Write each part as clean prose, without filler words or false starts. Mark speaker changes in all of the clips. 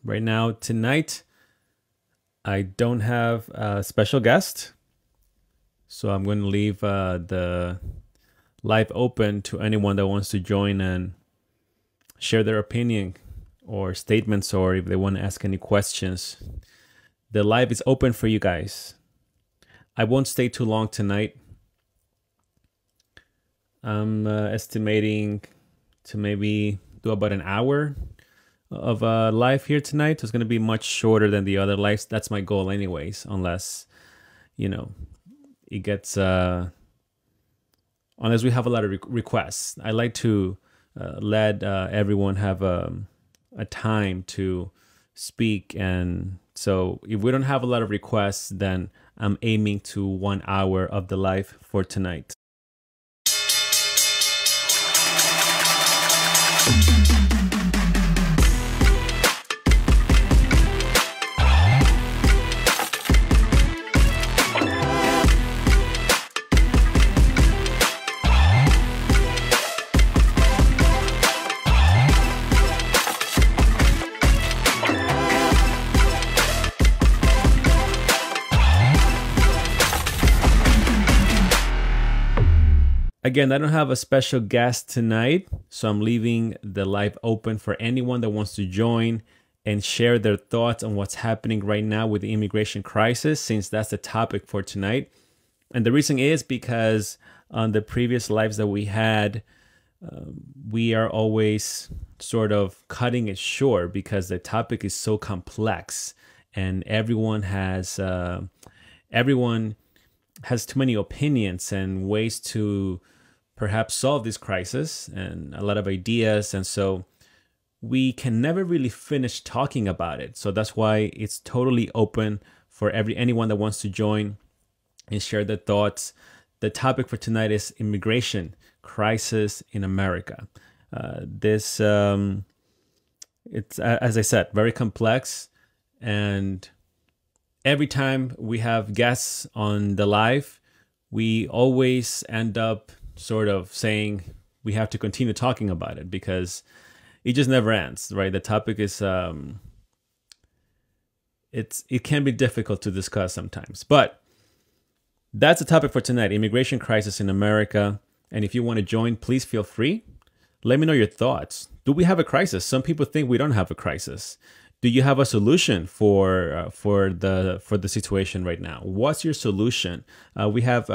Speaker 1: right now. Tonight, I don't have a special guest, so I'm going to leave the live open to anyone that wants to join and share their opinion or statements, or if they want to ask any questions. The live is open for you guys. I won't stay too long tonight. I'm estimating to maybe do about an hour of live here tonight. So it's going to be much shorter than the other lives. That's my goal anyways, unless, it gets, unless we have a lot of requests. I like to let everyone have a time to speak. And so if we don't have a lot of requests, then I'm aiming to 1 hour of the live for tonight. Again, I don't have a special guest tonight, so I'm leaving the live open for anyone that wants to join and share their thoughts on what's happening right now with the immigration crisis, since that's the topic for tonight. And the reason is because on the previous lives that we had, we are always sort of cutting it short because the topic is so complex and everyone has too many opinions and ways to perhaps solve this crisis and a lot of ideas. And so we can never really finish talking about it. So that's why it's totally open for anyone that wants to join and share their thoughts. The topic for tonight is immigration crisis in America. It's, as I said, very complex. And every time we have guests on the live, we always end up sort of saying we have to continue talking about it because it just never ends, right? The topic is, it can be difficult to discuss sometimes, but that's the topic for tonight, immigration crisis in America. And if you want to join, please feel free. Let me know your thoughts. Do we have a crisis? Some people think we don't have a crisis. Do you have a solution for the situation right now? What's your solution? We have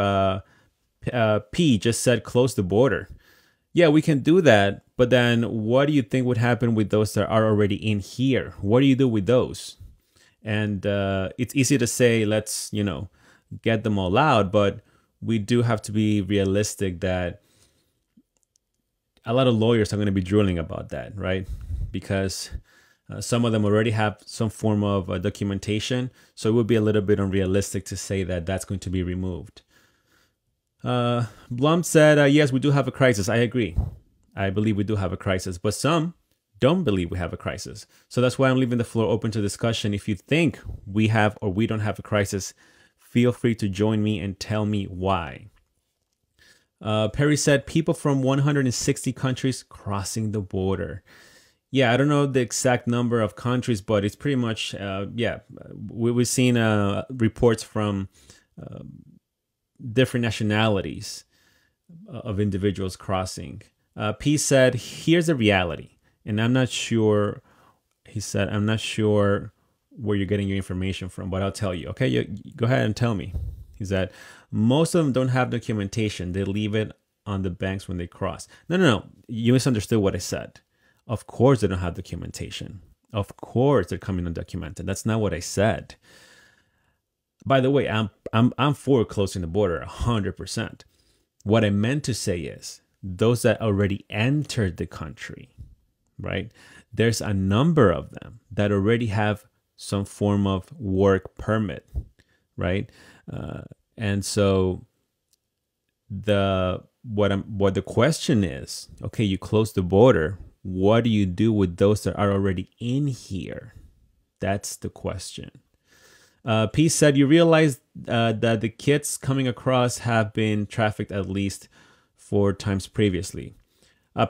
Speaker 1: P just said close the border. Yeah, we can do that, but then what do you think would happen with those that are already in here? What do you do with those? And it's easy to say let's get them all out, but we do have to be realistic that a lot of lawyers are going to be drooling about that, right? Because some of them already have some form of documentation. So it would be a little bit unrealistic to say that that's going to be removed. Blum said, yes, we do have a crisis. I agree. I believe we do have a crisis, but some don't believe we have a crisis. So that's why I'm leaving the floor open to discussion. If you think we have or we don't have a crisis, feel free to join me and tell me why. Perry said, people from 160 countries crossing the border. Yeah, I don't know the exact number of countries, but it's pretty much, we've seen reports from different nationalities of individuals crossing. P said, here's the reality. And I'm not sure, he said, I'm not sure where you're getting your information from, but I'll tell you. Okay, go ahead and tell me. He said, most of them don't have documentation. They leave it on the banks when they cross. No. You misunderstood what I said. Of course they don't have documentation. Of course they're coming undocumented. That's not what I said. By the way, I'm for closing the border 100%. What I meant to say is those that already entered the country, right? There's a number of them that already have some form of work permit, right? And so what the question is, okay, you close the border. What do you do with those that are already in here? That's the question. P said, you realize that the kids coming across have been trafficked at least 4 times previously.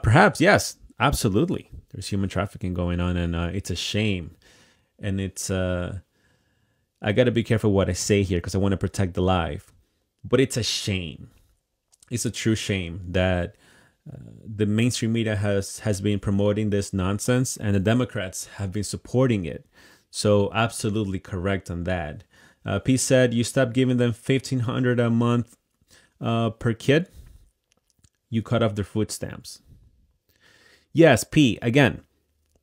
Speaker 1: Perhaps, yes, absolutely. There's human trafficking going on, and it's a shame. and it's I got to be careful what I say here because I want to protect the life. But it's a shame. It's a true shame that the mainstream media has been promoting this nonsense, and the Democrats have been supporting it. So absolutely correct on that. P said you stop giving them $1,500 a month per kid. You cut off their food stamps. Yes, P, again,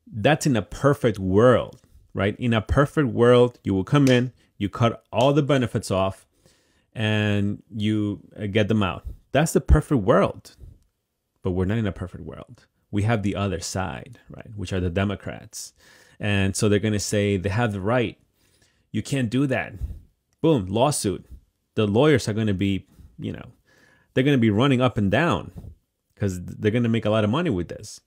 Speaker 1: that's in a perfect world, right? In a perfect world, you will come in, you cut all the benefits off, and you get them out. That's the perfect world. But we're not in a perfect world. We have the other side, right? Which are the Democrats. And so they're going to say they have the right. You can't do that. Boom, lawsuit. The lawyers are going to be, they're going to be running up and down because they're going to make a lot of money with this.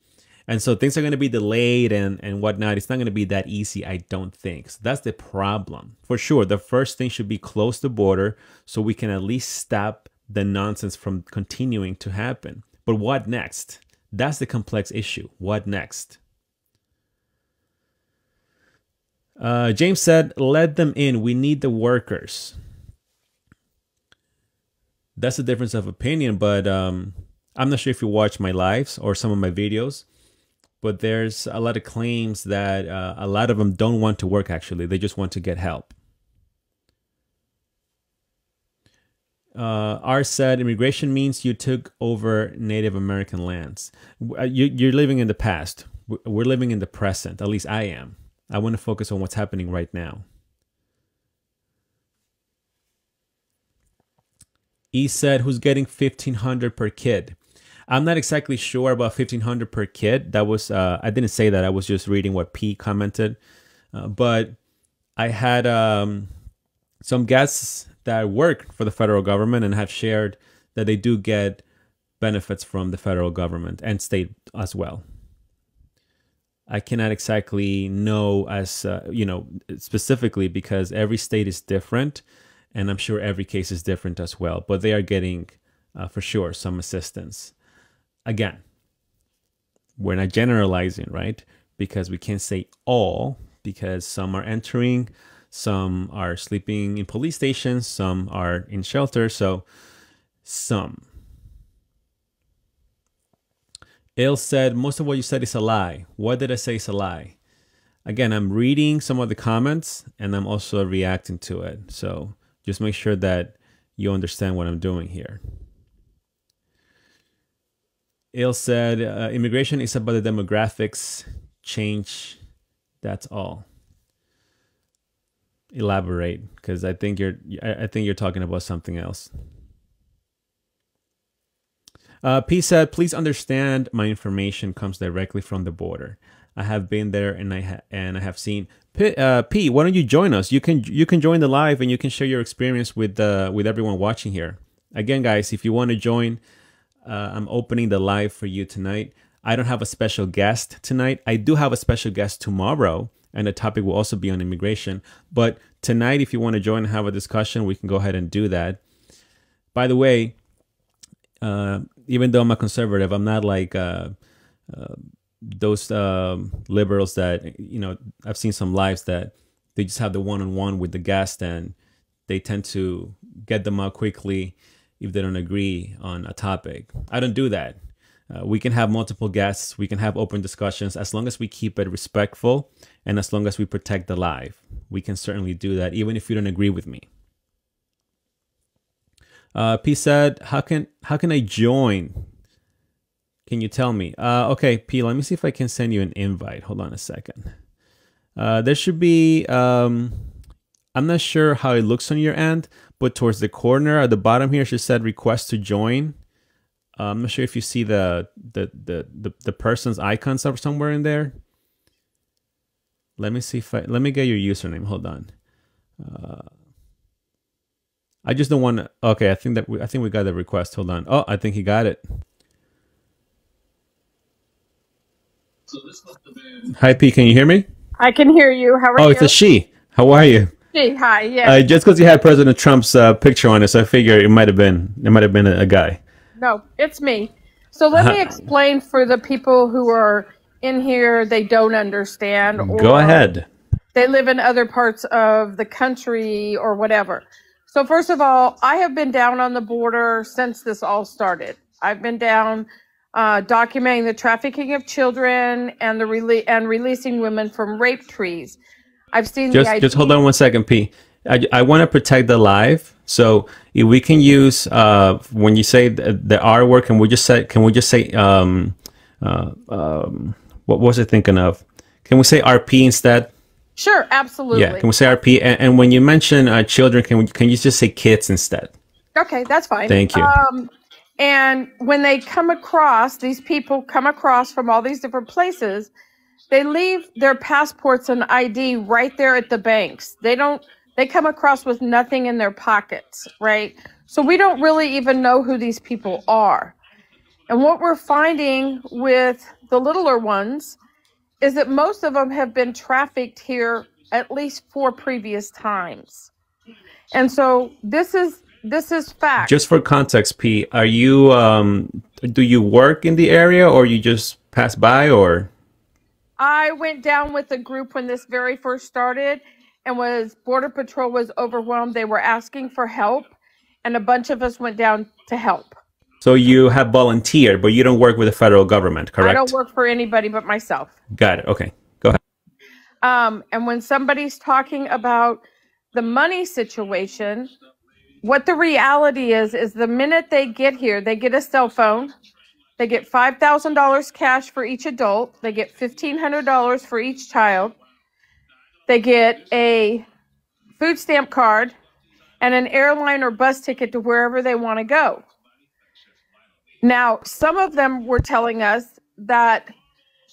Speaker 1: And so things are going to be delayed and whatnot. It's not going to be that easy, I don't think. So that's the problem. For sure, the first thing should be close the border so we can at least stop the nonsense from continuing to happen. But what next? That's the complex issue. What next? James said, let them in. We need the workers. That's a difference of opinion, but I'm not sure if you watch my lives or some of my videos, but there's a lot of claims that a lot of them don't want to work, actually. They just want to get help. R said, immigration means you took over Native American lands. You're living in the past. We're living in the present. At least I am. I want to focus on what's happening right now. E said, who's getting $1,500 per kid? I'm not exactly sure about $1,500 per kid. That was, I didn't say that. I was just reading what P commented. But I had some guests that work for the federal government and have shared that they do get benefits from the federal government and state as well. I cannot exactly know as, specifically because every state is different and I'm sure every case is different as well, but they are getting for sure some assistance. Again, we're not generalizing, right? Because we can't say all, because some are entering, some are sleeping in police stations, some are in shelters, so some. Il said, most of what you said is a lie. What did I say is a lie? Again, I'm reading some of the comments and I'm also reacting to it. So just make sure that you understand what I'm doing here. Il said, immigration is about the demographics change. That's all. Elaborate, because I think you're talking about something else. P said, please understand my information comes directly from the border. I have been there and I have seen. P, why don't you join us? You can join the live and you can share your experience with everyone watching here. Again, guys, if you want to join, I'm opening the live for you tonight. I don't have a special guest tonight. I do have a special guest tomorrow, and the topic will also be on immigration. But tonight, if you want to join and have a discussion, we can go ahead and do that. By the way, even though I'm a conservative, I'm not like those liberals that, I've seen some lives that they just have the one-on-one with the guest and they tend to get them out quickly if they don't agree on a topic. I don't do that. We can have multiple guests. We can have open discussions as long as we keep it respectful and as long as we protect the live. We can certainly do that even if you don't agree with me. P said, how can I join? Can you tell me? Okay, P, let me see if I can send you an invite. Hold on a second. There should be, I'm not sure how it looks on your end, but towards the corner at the bottom here, she said request to join. I'm not sure if you see the person's icons or somewhere in there. Let me see if let me get your username. Hold on. I just don't want to. Okay, I think we got the request. Hold on. Oh, I think he got it. Hi, P. Can you hear me?
Speaker 2: I can hear you. How are you?
Speaker 1: Oh, it's a she. How are you?
Speaker 2: She. Hi. Yeah.
Speaker 1: Just because you had President Trump's picture on it, so I figure it might have been a guy.
Speaker 2: No, it's me. So let me explain for the people who are in here. They don't understand.
Speaker 1: Go ahead.
Speaker 2: they live in other parts of the country or whatever. So first of all, I have been down on the border since this all started. I've been down documenting the trafficking of children and releasing women from rape trees. I've seen
Speaker 1: just hold on one second, P. I want to protect the live, so if we can use when you say the R word, can we just say what was I thinking of? Can we say RP instead?
Speaker 2: Sure, absolutely.
Speaker 1: Yeah, can we say RP? And when you mention children, can you just say kids instead?
Speaker 2: Okay, that's fine.
Speaker 1: Thank you.
Speaker 2: And when they come across, these people come across from all these different places, they leave their passports and ID right there at the banks. They come across with nothing in their pockets, right? So we don't really even know who these people are. And what we're finding with the littler ones is that most of them have been trafficked here at least 4 previous times. And so this is fact.
Speaker 1: Just for context, P, are you do you work in the area or you just pass by or?
Speaker 2: I went down with a group when this very first started and Border Patrol was overwhelmed. They were asking for help and a bunch of us went down to help.
Speaker 1: So you have volunteered, but you don't work with the federal government, correct?
Speaker 2: I don't work for anybody but myself.
Speaker 1: Got it. Okay, go ahead.
Speaker 2: And when somebody's talking about the money situation, what the reality is the minute they get here, they get a cell phone. They get $5,000 cash for each adult. They get $1,500 for each child. They get a food stamp card and an airline or bus ticket to wherever they want to go. Now, some of them were telling us that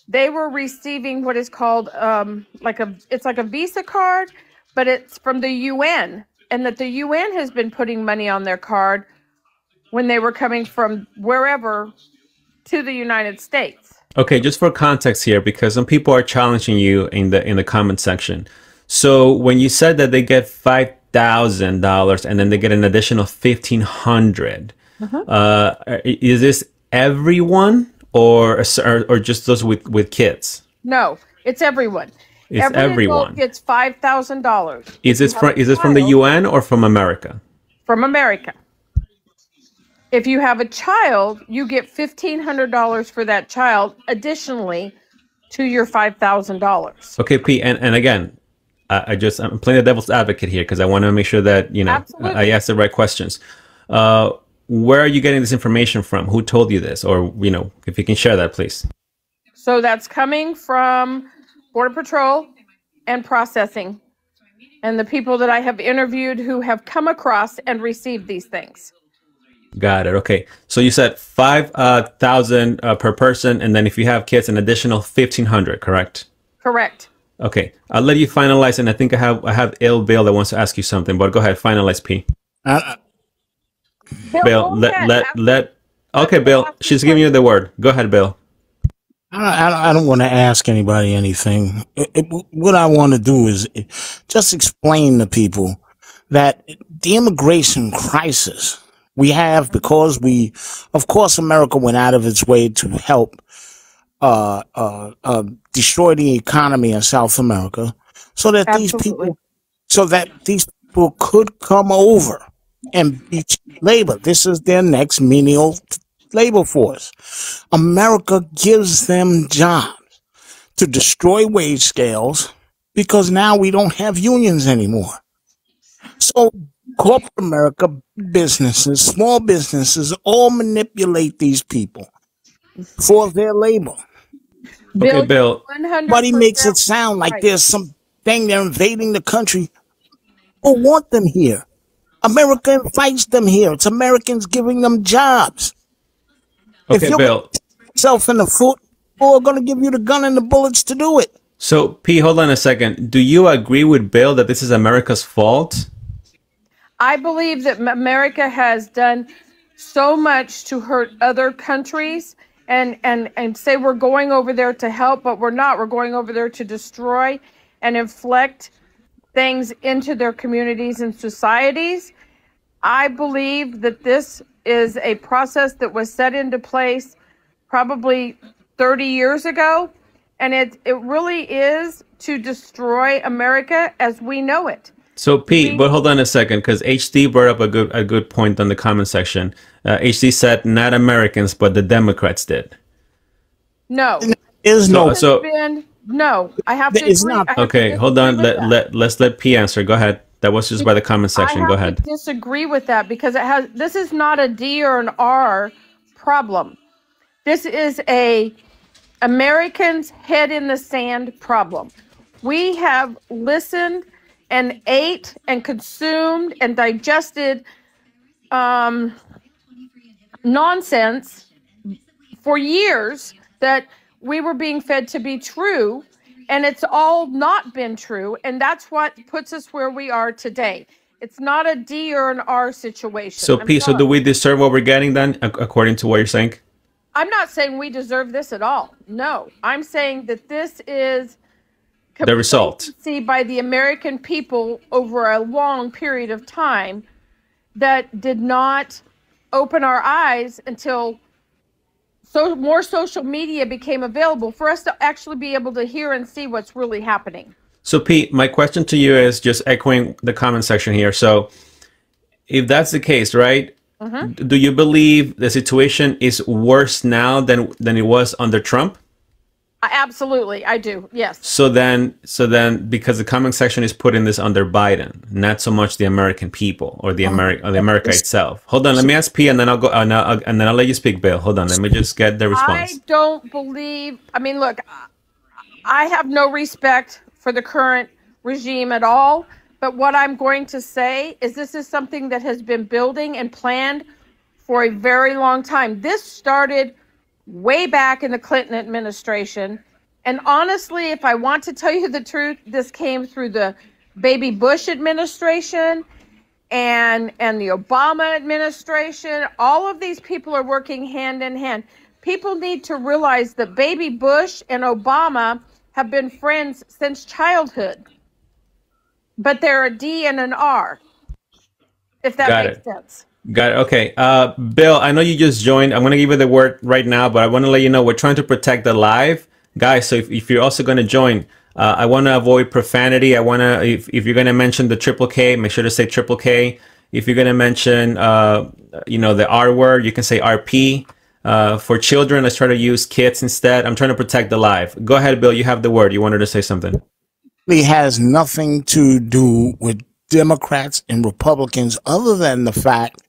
Speaker 2: they were receiving what is called it's like a Visa card, but it's from the UN, and that the UN has been putting money on their card when they were coming from wherever to the United States.
Speaker 1: Okay, just for context here, because some people are challenging you in the comment section. So when you said that they get $5,000 and then they get an additional $1,500, is this everyone or just those with kids?
Speaker 2: No, it's everyone.
Speaker 1: It's everyone.
Speaker 2: Adult gets $5,000.
Speaker 1: Is this from the UN or from America?
Speaker 2: From America. If you have a child, you get $1,500 for that child additionally to your $5,000.
Speaker 1: Okay, P, and again, I'm playing the devil's advocate here because I want to make sure that I ask the right questions. Where are you getting this information from? Who told you this? Or if you can share that, please.
Speaker 2: So that's coming from Border Patrol and processing, and the people that I have interviewed who have come across and received these things.
Speaker 1: Got it. Okay. So you said 5,000 per person, and then if you have kids, an additional 1,500, correct?
Speaker 2: Correct.
Speaker 1: Okay. I'll let you finalize, and I think I have Bill that wants to ask you something, but go ahead, finalize, P. Bill, okay, Bill, she's giving you the word. Go ahead, Bill.
Speaker 3: I don't want to ask anybody anything. What I want to do is just explain to people that the immigration crisis we have, because of course, America went out of its way to help destroy the economy in South America, so that these people could come over and be labor. This is their next menial labor force. America gives them jobs to destroy wage scales because now we don't have unions anymore. So corporate America, businesses, small businesses, all manipulate these people for their labor.
Speaker 1: Okay, Bill.
Speaker 3: Everybody makes it sound like there's something they're invading the country. People want them here. America invites them here. It's Americans giving them jobs.
Speaker 1: Okay,
Speaker 3: if you're
Speaker 1: Bill.
Speaker 3: Yourself in the foot, we're going to give you the gun and the bullets to do it.
Speaker 1: So, P, hold on a second. Do you agree with Bill that this is America's fault?
Speaker 2: I believe that America has done so much to hurt other countries and say we're going over there to help, but we're not. We're going over there to destroy and inflict things into their communities and societies. I believe that this is a process that was set into place probably 30 years ago, and it really is to destroy America as we know it.
Speaker 1: So Pete, but hold on a second, because HD brought up a good point on the comment section. HD said not Americans, but the Democrats did.
Speaker 2: No,
Speaker 3: There's no.
Speaker 2: No, I have to
Speaker 3: It's
Speaker 2: agree.
Speaker 3: not.
Speaker 1: Okay, hold on. Let's let P answer. Go ahead. That was just by the comment section.
Speaker 2: I
Speaker 1: Go
Speaker 2: have
Speaker 1: ahead.
Speaker 2: to disagree with that because this is not a D or an R problem. This is a Americans head in the sand problem. We have listened and ate and consumed and digested nonsense for years that we were being fed to be true, and it's all not been true, and that's what puts us where we are today. It's not a D or an R situation.
Speaker 1: So Pete, so do we deserve what we're getting then, according to what you're saying?
Speaker 2: I'm not saying we deserve this at all. No, I'm saying that this is
Speaker 1: The result.
Speaker 2: by the American people over a long period of time that did not open our eyes until more social media became available for us to actually be able to hear and see what's really happening.
Speaker 1: So Pete, my question to you is just echoing the comment section here. So if that's the case, right? Mm-hmm. Do you believe the situation is worse now than it was under Trump?
Speaker 2: Absolutely, I do. Yes.
Speaker 1: So then, because the comment section is putting this under Biden, not so much the American people or the America itself. Hold on, let me ask P, and then I'll go, and then I'll let you speak, Bill. Hold on, let me just get the response.
Speaker 2: I don't believe. I mean, look, I have no respect for the current regime at all. But what I'm going to say is this is something that has been building and planned for a very long time. This started way back in the Clinton administration. And honestly, if I want to tell you the truth, this came through the baby Bush administration and the Obama administration. All of these people are working hand in hand. People need to realize that baby Bush and Obama have been friends since childhood. But they're a D and an R, if that makes sense.
Speaker 1: Got it. Okay. Bill, I know you just joined. I'm going to give you the word right now, but I want to let you know we're trying to protect the live. Guys, so if you're also going to join, I want to avoid profanity. I want to, if you're going to mention the triple K, make sure to say triple K. If you're going to mention, the R word, you can say RP. For children, let's try to use kids instead. I'm trying to protect the live. Go ahead, Bill. You have the word. You wanted to say something.
Speaker 3: It has nothing to do with Democrats and Republicans other than the fact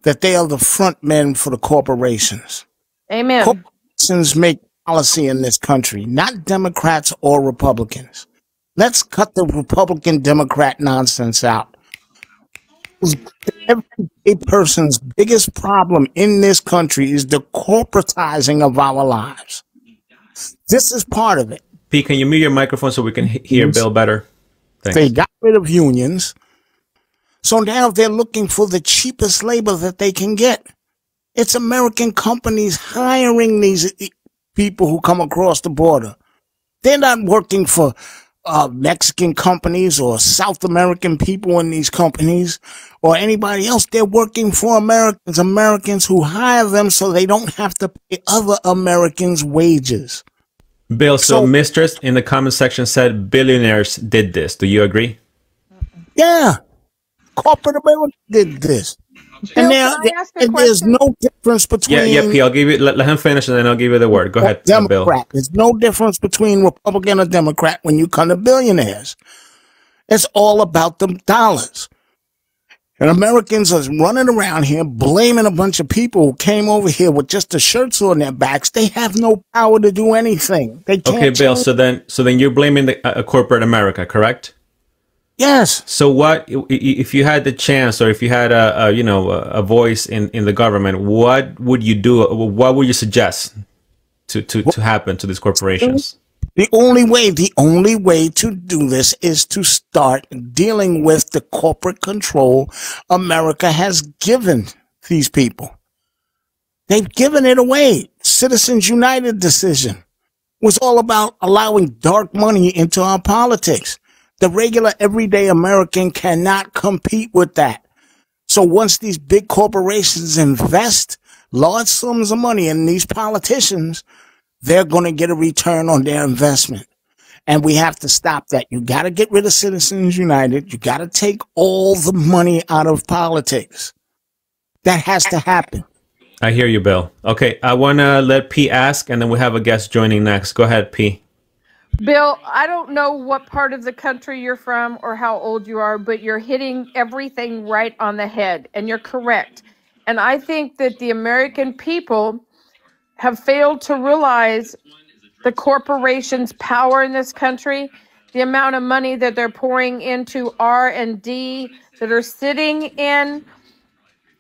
Speaker 3: that they are the front men for the corporations.
Speaker 2: Amen.
Speaker 3: Corporations make policy in this country, not Democrats or Republicans. Let's cut the Republican-Democrat nonsense out. Every person's biggest problem in this country is the corporatizing of our lives. This is part of it.
Speaker 1: Pete, can you mute your microphone so we can hear Bill better? Thanks.
Speaker 3: They got rid of unions. So now they're looking for the cheapest labor that they can get. It's American companies hiring these people who come across the border. They're not working for Mexican companies or South American people in these companies or anybody else. They're working for Americans who hire them so they don't have to pay other Americans' wages.
Speaker 1: Bill, so Mistress in the comment section said billionaires did this. Do you agree?
Speaker 3: Yeah. Corporate America did this.
Speaker 2: Bill,
Speaker 3: and there's no difference between...
Speaker 1: Yeah, P, I'll give you... Let him finish and then I'll give you the word. Go ahead,
Speaker 3: Democrat.
Speaker 1: Bill.
Speaker 3: There's no difference between Republican or Democrat when you come to billionaires. It's all about the dollars. And Americans are running around here blaming a bunch of people who came over here with just the shirts on their backs. They have no power to do anything. They can't.
Speaker 1: Okay, Bill. So then you're blaming the corporate America, correct?
Speaker 3: Yes.
Speaker 1: So what if you had the chance, or if you had a voice in the government? What would you do? What would you suggest to happen to these corporations?
Speaker 3: The only way to do this is to start dealing with the corporate control America has given these people. They've given it away. Citizens United decision was all about allowing dark money into our politics. The regular everyday American cannot compete with that. So once these big corporations invest large sums of money in these politicians, they're going to get a return on their investment. And we have to stop that. You got to get rid of Citizens United. You got to take all the money out of politics. That has to happen.
Speaker 1: I hear you, Bill. Okay, I want to let P ask, and then we have a guest joining next. Go ahead, P.
Speaker 2: Bill, I don't know what part of the country you're from or how old you are, but you're hitting everything right on the head, and you're correct. And I think that the American people have failed to realize the corporations' power in this country, the amount of money that they're pouring into R&D that are sitting in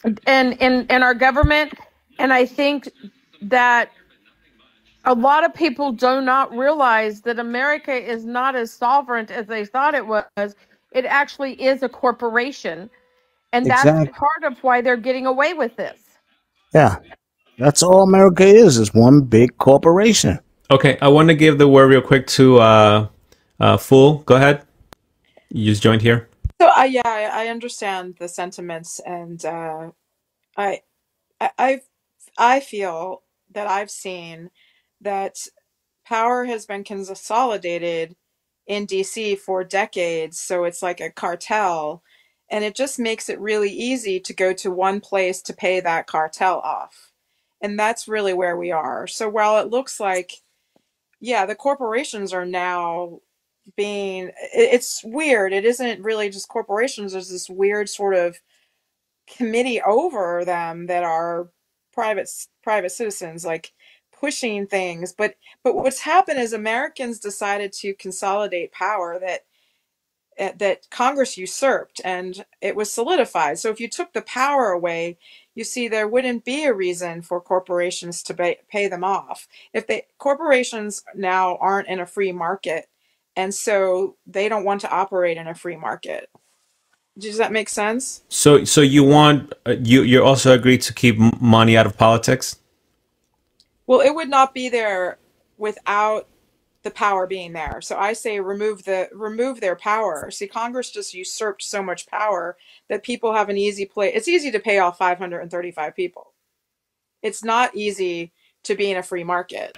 Speaker 2: our government. And I think that a lot of people do not realize that America is not as sovereign as they thought it was. It actually is a corporation. And that's part of why they're getting away with this.
Speaker 3: Yeah. That's all America is one big corporation.
Speaker 1: Okay, I want to give the word real quick to Fool. Go ahead. You just joined here.
Speaker 4: So yeah, I understand the sentiments, and I feel that I've seen that power has been consolidated in DC for decades, so it's like a cartel, and it just makes it really easy to go to one place to pay that cartel off. And that's really where we are. So while it looks like, yeah, the corporations are now it's weird. It isn't really just corporations. There's this weird sort of committee over them that are private citizens, like pushing things. But what's happened is Americans decided to consolidate power that Congress usurped, and it was solidified. So if you took the power away, you see there wouldn't be a reason for corporations to pay them off. If corporations now aren't in a free market, and so they don't want to operate in a free market. Does that make sense?
Speaker 1: So you want you also agree to keep money out of politics?
Speaker 4: Well, it would not be there without the power being there. So I say remove their power. See, Congress just usurped so much power that people have an easy play. It's easy to pay off 535 people. It's not easy to be in a free market.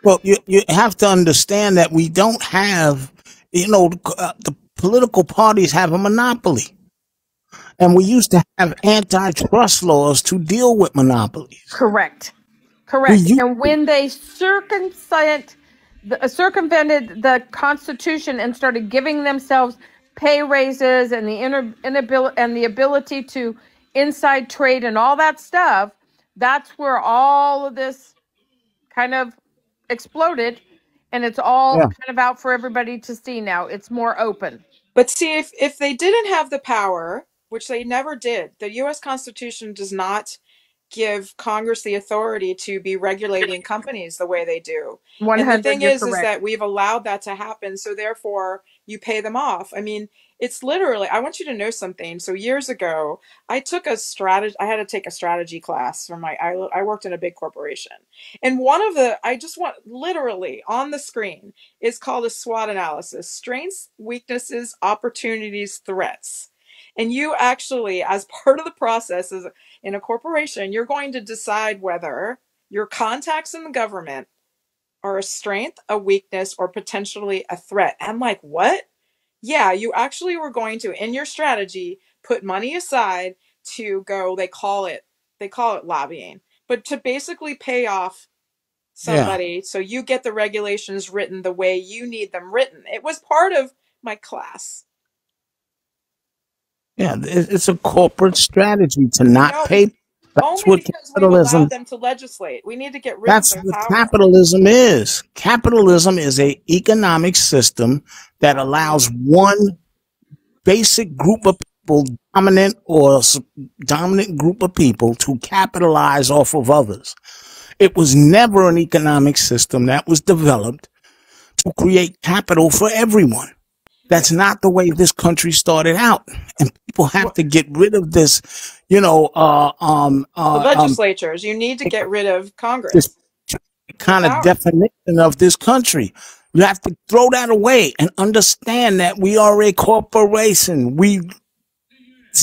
Speaker 3: Well, you have to understand that we don't have, the political parties have a monopoly. And we used to have antitrust laws to deal with monopolies.
Speaker 2: Correct. And when they circumvented the Constitution and started giving themselves pay raises and the ability to inside trade and all that stuff, that's where all of this kind of exploded, and it's all kind of out for everybody to see now. It's more open.
Speaker 4: But see, if they didn't have the power, which they never did, the U.S. Constitution does not give Congress the authority to be regulating companies the way they do.
Speaker 2: 100,
Speaker 4: and the thing is that we've allowed that to happen, so therefore you pay them off. I mean, it's literally, I want you to know something. So years ago, I had to take a strategy class from I worked in a big corporation. And I just want literally on the screen is called a SWOT analysis: strengths, weaknesses, opportunities, threats. And you actually, as part of the process in a corporation, you're going to decide whether your contacts in the government are a strength, a weakness, or potentially a threat. I'm like, what? Yeah, you actually were going to, in your strategy, put money aside to go, they call it lobbying, but to basically pay off somebody so you get the regulations written the way you need them written. It was part of my class.
Speaker 3: Yeah, it's a corporate strategy to not pay. That's
Speaker 4: only because we allow them to legislate. We need to get rid of their power.
Speaker 3: That's what capitalism is. Capitalism is an economic system that allows one basic group of people, dominant group of people, to capitalize off of others. It was never an economic system that was developed to create capital for everyone. That's not the way this country started out, and people have to get rid of this. The
Speaker 4: legislatures. You need to get rid of Congress.
Speaker 3: This kind of definition of this country. You have to throw that away and understand that we are a corporation. We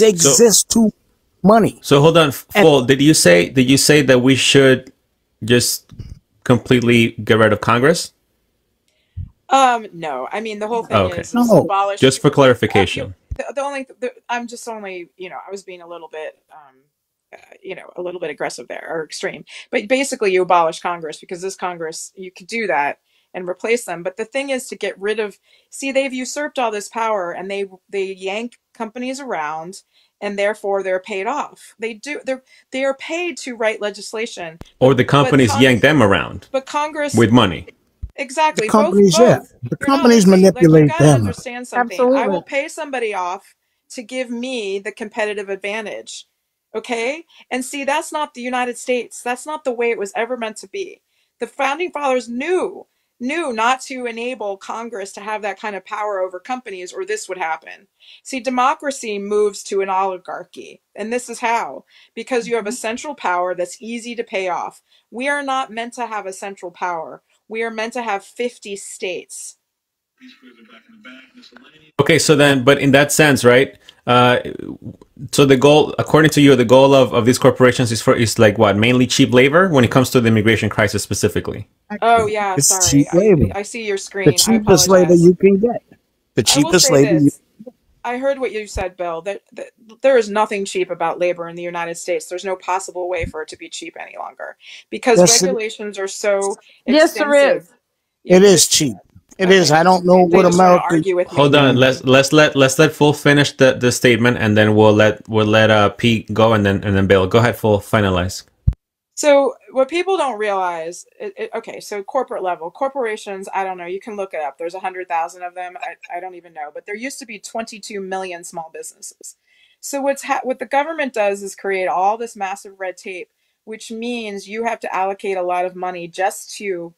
Speaker 3: exist to money.
Speaker 1: So hold on, Paul. Did you say that we should just completely get rid of Congress?
Speaker 4: No, I mean the whole
Speaker 1: Oh,
Speaker 4: thing
Speaker 1: okay.
Speaker 4: is
Speaker 3: No.
Speaker 4: abolish.
Speaker 1: Just for clarification.
Speaker 4: The only I'm just only I was being a little bit a little bit aggressive there or extreme, but basically you abolish Congress because this Congress you could do that and replace them. But the thing is to get rid of. See, they've usurped all this power and they yank companies around and therefore they're paid off. They are paid to write legislation,
Speaker 1: Or the companies yank them around
Speaker 4: but Congress.
Speaker 1: with money.
Speaker 3: The
Speaker 4: Exactly.
Speaker 3: companies, yeah.
Speaker 4: Both.
Speaker 3: The
Speaker 4: You're not
Speaker 3: companies
Speaker 4: listening. Like you
Speaker 3: manipulate
Speaker 4: got to
Speaker 3: them.
Speaker 4: understand something. I will
Speaker 2: Absolutely.
Speaker 4: pay somebody off to give me the competitive advantage. Okay? And see, that's not the United States. That's not the way it was ever meant to be. The founding fathers knew not to enable Congress to have that kind of power over companies or this would happen. See, democracy moves to an oligarchy. And this is how. Because you have a central power that's easy to pay off. We are not meant to have a central power. We are meant to have 50 states.
Speaker 1: Okay, so then, but in that sense, right? So the goal, according to you, the goal of these corporations is like what? Mainly cheap labor when it comes to the immigration crisis specifically.
Speaker 4: Oh, yeah,
Speaker 3: It's
Speaker 4: sorry.
Speaker 3: cheap labor.
Speaker 4: I see your
Speaker 3: The
Speaker 4: screen. I
Speaker 3: cheapest labor
Speaker 4: apologize.
Speaker 3: you can get. The
Speaker 4: I will
Speaker 3: cheapest
Speaker 4: say
Speaker 3: labor you
Speaker 4: this. I heard what you said, Bill, that there is nothing cheap about labor in the United States. There's no possible way for it to be cheap any longer because
Speaker 3: Yes,
Speaker 4: regulations are so
Speaker 2: Yes, there is.
Speaker 4: extensive.
Speaker 3: it is cheap. It is.
Speaker 4: Okay.
Speaker 3: I don't know
Speaker 4: They
Speaker 3: what
Speaker 4: just want to
Speaker 3: America.
Speaker 4: argue with me.
Speaker 1: Hold on, let's let Full finish the statement, and then we'll let Pete go, and then Bill. Go ahead, Full, finalize.
Speaker 4: So what people don't realize, okay, so corporate level, corporations, I don't know, you can look it up. There's 100,000 of them. I don't even know, but there used to be 22 million small businesses. So what the government does is create all this massive red tape, which means you have to allocate a lot of money just to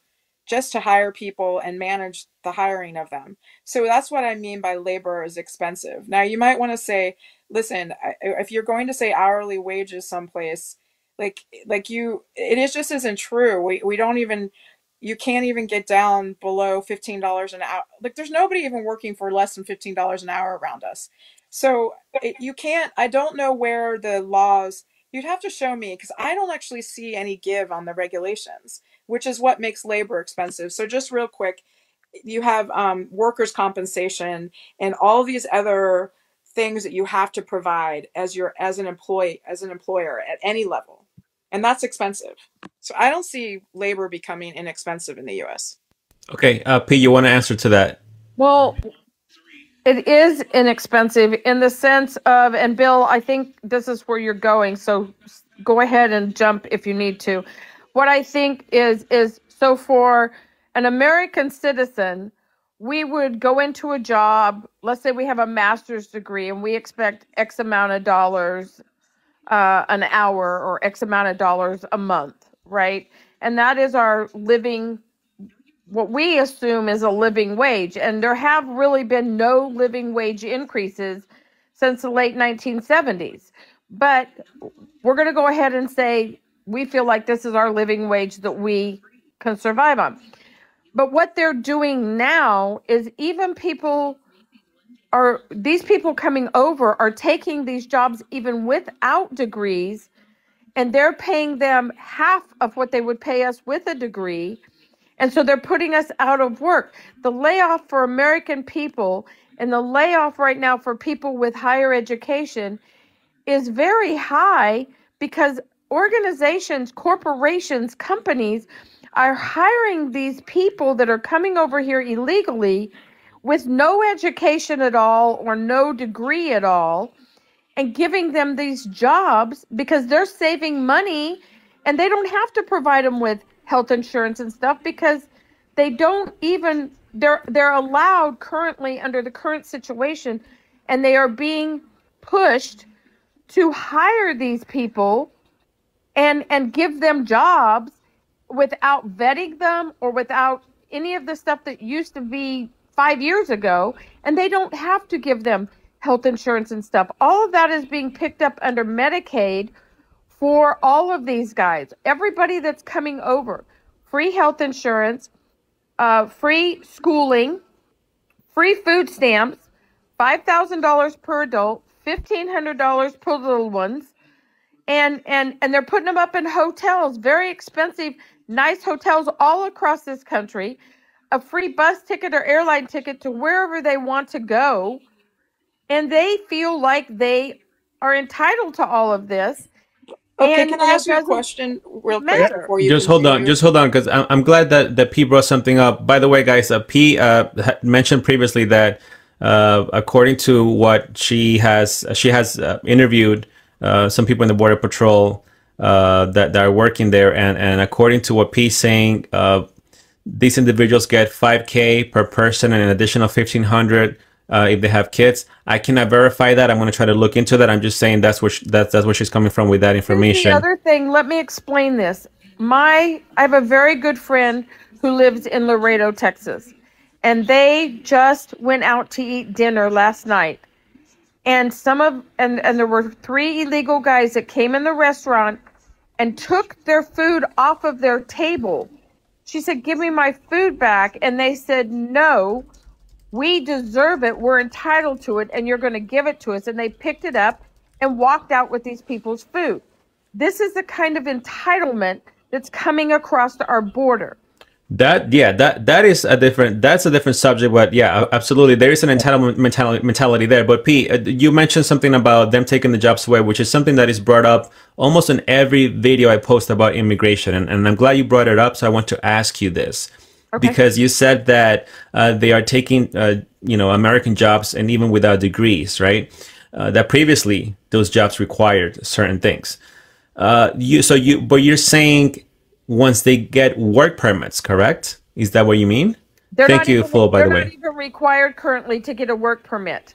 Speaker 4: hire people and manage the hiring of them. So that's what I mean by labor is expensive. Now you might want to say, listen, if you're going to say hourly wages someplace, it is just isn't true. We don't even you can't even get down below $15 an hour. Like there's nobody even working for less than $15 an hour around us. So you can't. I don't know where the laws. You'd have to show me because I don't actually see any give on the regulations, which is what makes labor expensive. So just real quick, you have workers' compensation and all these other things that you have to provide as an employer at any level, and that's expensive. So I don't see labor becoming inexpensive in the US.
Speaker 1: Okay, Pete, you want to answer to that?
Speaker 2: Well, it is inexpensive in the sense of, and Bill, I think this is where you're going. So go ahead and jump if you need to. What I think is so for an American citizen, we would go into a job. Let's say we have a master's degree and we expect X amount of dollars an hour or X amount of dollars a month, right? And that is our living, what we assume is a living wage. And there have really been no living wage increases since the late 1970s. But we're going to go ahead and say we feel like this is our living wage that we can survive on. But what they're doing now is these people coming over are taking these jobs even without degrees, and they're paying them half of what they would pay us with a degree. And so they're putting us out of work. The layoff for American people and the layoff right now for people with higher education is very high because organizations, corporations, companies are hiring these people that are coming over here illegally with no education at all or no degree at all, and giving them these jobs because they're saving money, and they don't have to provide them with health insurance and stuff because they don't even they're allowed currently under the current situation, and they are being pushed to hire these people and give them jobs without vetting them or without any of the stuff that used to be 5 years ago. And they don't have to give them health insurance and stuff. All of that is being picked up under Medicaid for all of these guys. Everybody that's coming over, free health insurance, free schooling, free food stamps, $5,000 per adult, $1,500 per little ones, and they're putting them up in hotels, very expensive, nice hotels all across this country. a free bus ticket or airline ticket to wherever they want to go, and they feel like they are entitled to all of this.
Speaker 4: Okay,
Speaker 2: And
Speaker 4: can I
Speaker 2: it
Speaker 4: ask you a
Speaker 2: doesn't
Speaker 4: question real quick
Speaker 2: matter.
Speaker 4: before you
Speaker 1: Just hold on,
Speaker 4: continue?
Speaker 1: because I'm glad that P brought something up. By the way, guys, P mentioned previously that according to what she has interviewed some people in the Border Patrol that are working there, and according to what P's saying, these individuals get $5K per person and an additional $1,500 if they have kids. I cannot verify that. I'm going to try to look into that. I'm just saying that's where she's coming from with that
Speaker 2: Here's the
Speaker 1: information.
Speaker 2: other thing. Let me explain this. I have a very good friend who lives in Laredo, Texas, and they just went out to eat dinner last night. And there were 3 illegal guys that came in the restaurant and took their food off of their table. She said, "Give me my food back." And they said, "No, we deserve it. We're entitled to it, and you're going to give it to us." And they picked it up and walked out with these people's food. This is the kind of entitlement that's coming across our border.
Speaker 1: That is a different subject, but yeah, absolutely, there is an entitlement mentality there. But P, you mentioned something about them taking the jobs away, which is something that is brought up almost in every video I post about immigration, and I'm glad you brought it up. So I want to ask you this, because you said that they are taking American jobs, and even without degrees, right? That previously those jobs required certain things. But you're saying once they get work permits, correct? Is that what you mean? Thank you, Flo, by the way.
Speaker 2: They're not even required currently to get a work permit.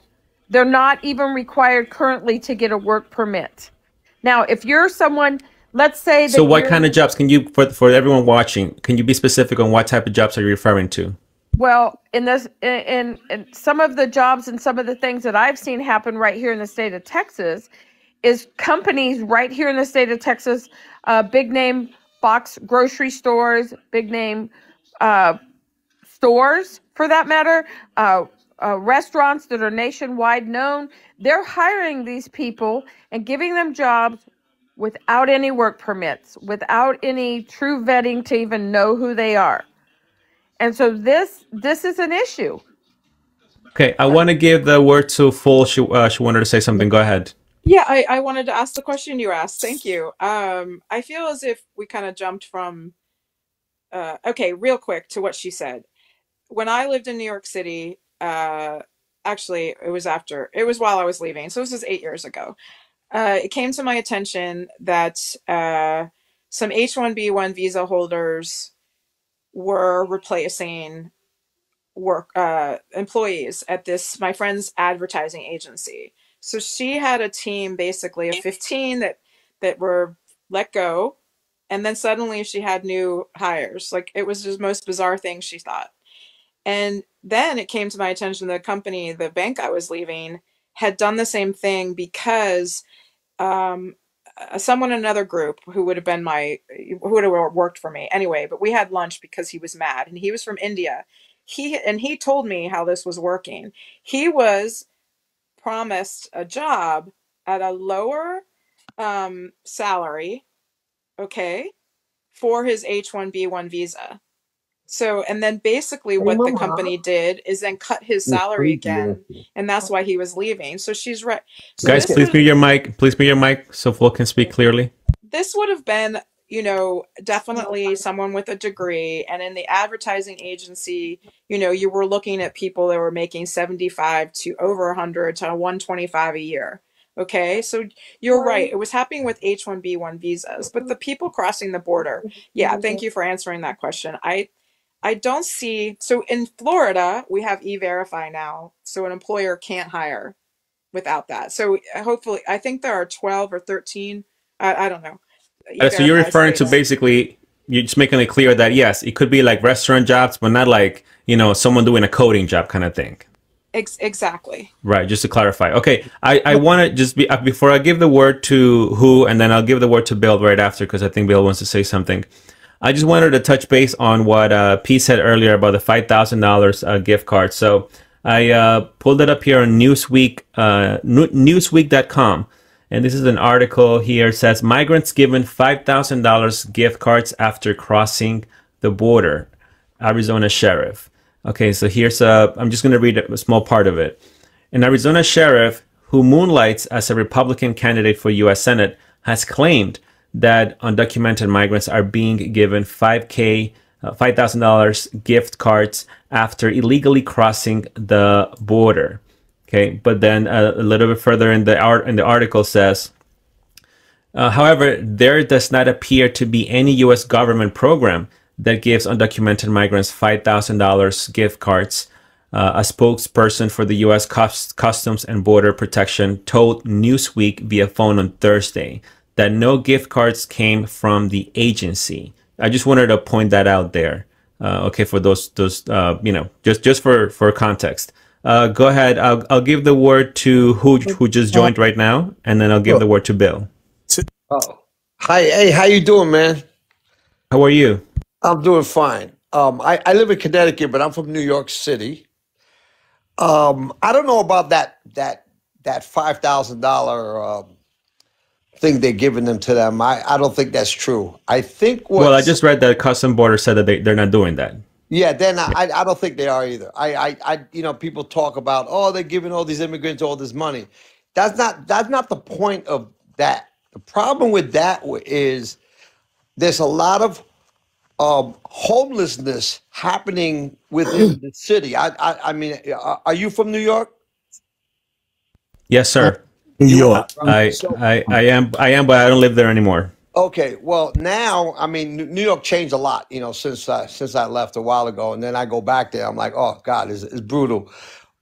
Speaker 2: They're not even required currently to get a work permit. Now, if you're someone, let's say that
Speaker 1: So what kind of jobs can you, for everyone watching, can you be specific on what type of jobs are you referring to?
Speaker 2: Well, in some of the jobs and some of the things that I've seen happen right here in the state of Texas is companies right here in the state of Texas, big name box grocery stores, big name stores for that matter, restaurants that are nationwide known. They're hiring these people and giving them jobs without any work permits, without any true vetting to even know who they are. And so this is an issue.
Speaker 1: Okay, I want to give the word to Full. She wanted to say something. Go ahead.
Speaker 4: Yeah, I wanted to ask the question you asked. Thank you. I feel as if we kind of jumped from, okay, real quick to what she said. When I lived in New York City, actually, it was while I was leaving. So this is 8 years ago. It came to my attention that some H-1B1 visa holders were replacing employees at my friend's advertising agency. So she had a team basically of 15 that were let go, and then suddenly she had new hires. Like, it was just the most bizarre thing, she thought. And then it came to my attention the bank I was leaving had done the same thing because someone in another group who would have worked for me anyway, but we had lunch because he was mad, and he was from India. He told me how this was working. He was promised a job at a lower salary, okay, for his H-1B1 visa. So, and then basically what the company did is then cut his salary again, and that's why he was leaving. So she's right. So
Speaker 1: guys, please mute your mic. Please mute your mic so Flo can speak clearly.
Speaker 4: This would have been, definitely someone with a degree, and in the advertising agency, you were looking at people that were making 75 to over 100 to 125 a year. Okay, so you're right. It was happening with H-1B1 visas, but the people crossing the border. Yeah, thank you for answering that question. I don't see, so in Florida, we have E-Verify now, so an employer can't hire without that. So hopefully, I think there are 12 or 13, I don't know.
Speaker 1: So you're referring to basically, you're just making it clear that yes, it could be like restaurant jobs, but not like, someone doing a coding job kind of thing.
Speaker 4: Exactly.
Speaker 1: Right, just to clarify. Okay, I want to just be, before I give the word to Who, and then I'll give the word to Bill right after, because I think Bill wants to say something. I just wanted to touch base on what P said earlier about the $5,000 gift card. So I pulled it up here on Newsweek, Newsweek.com. And this is an article here. It says, migrants given $5,000 gift cards after crossing the border. Arizona sheriff. Okay, so here's I'm just going to read a small part of it. An Arizona sheriff who moonlights as a Republican candidate for U.S. Senate has claimed that undocumented migrants are being given $5,000 gift cards after illegally crossing the border. Okay, but then a little bit further in the article says, however, there does not appear to be any U.S. government program that gives undocumented migrants $5,000 gift cards. A spokesperson for the U.S. Customs and Border Protection told Newsweek via phone on Thursday that no gift cards came from the agency. I just wanted to point that out there. Okay, for those just for context. Go ahead. I'll give the word to who just joined right now, and then I'll give the word to Bill.
Speaker 5: Oh, hi. Hey, how you doing, man?
Speaker 1: How are you?
Speaker 5: I'm doing fine. I live in Connecticut, but I'm from New York City. I don't know about that $5,000 thing they're giving to them. I don't think that's true. I think
Speaker 1: Well, I just read that Custom Border said that they're not doing that.
Speaker 5: Yeah, then I don't think they are either. People talk about, oh, they're giving all these immigrants all this money. That's not the point of that. The problem with that is there's a lot of homelessness happening within the city. I mean, are you from New York?
Speaker 1: Yes, sir.
Speaker 3: New York.
Speaker 1: I am, but I don't live there anymore.
Speaker 5: Okay, well now, I mean, New York changed a lot, since I left a while ago, and then I go back there. I'm like, oh God, it's brutal.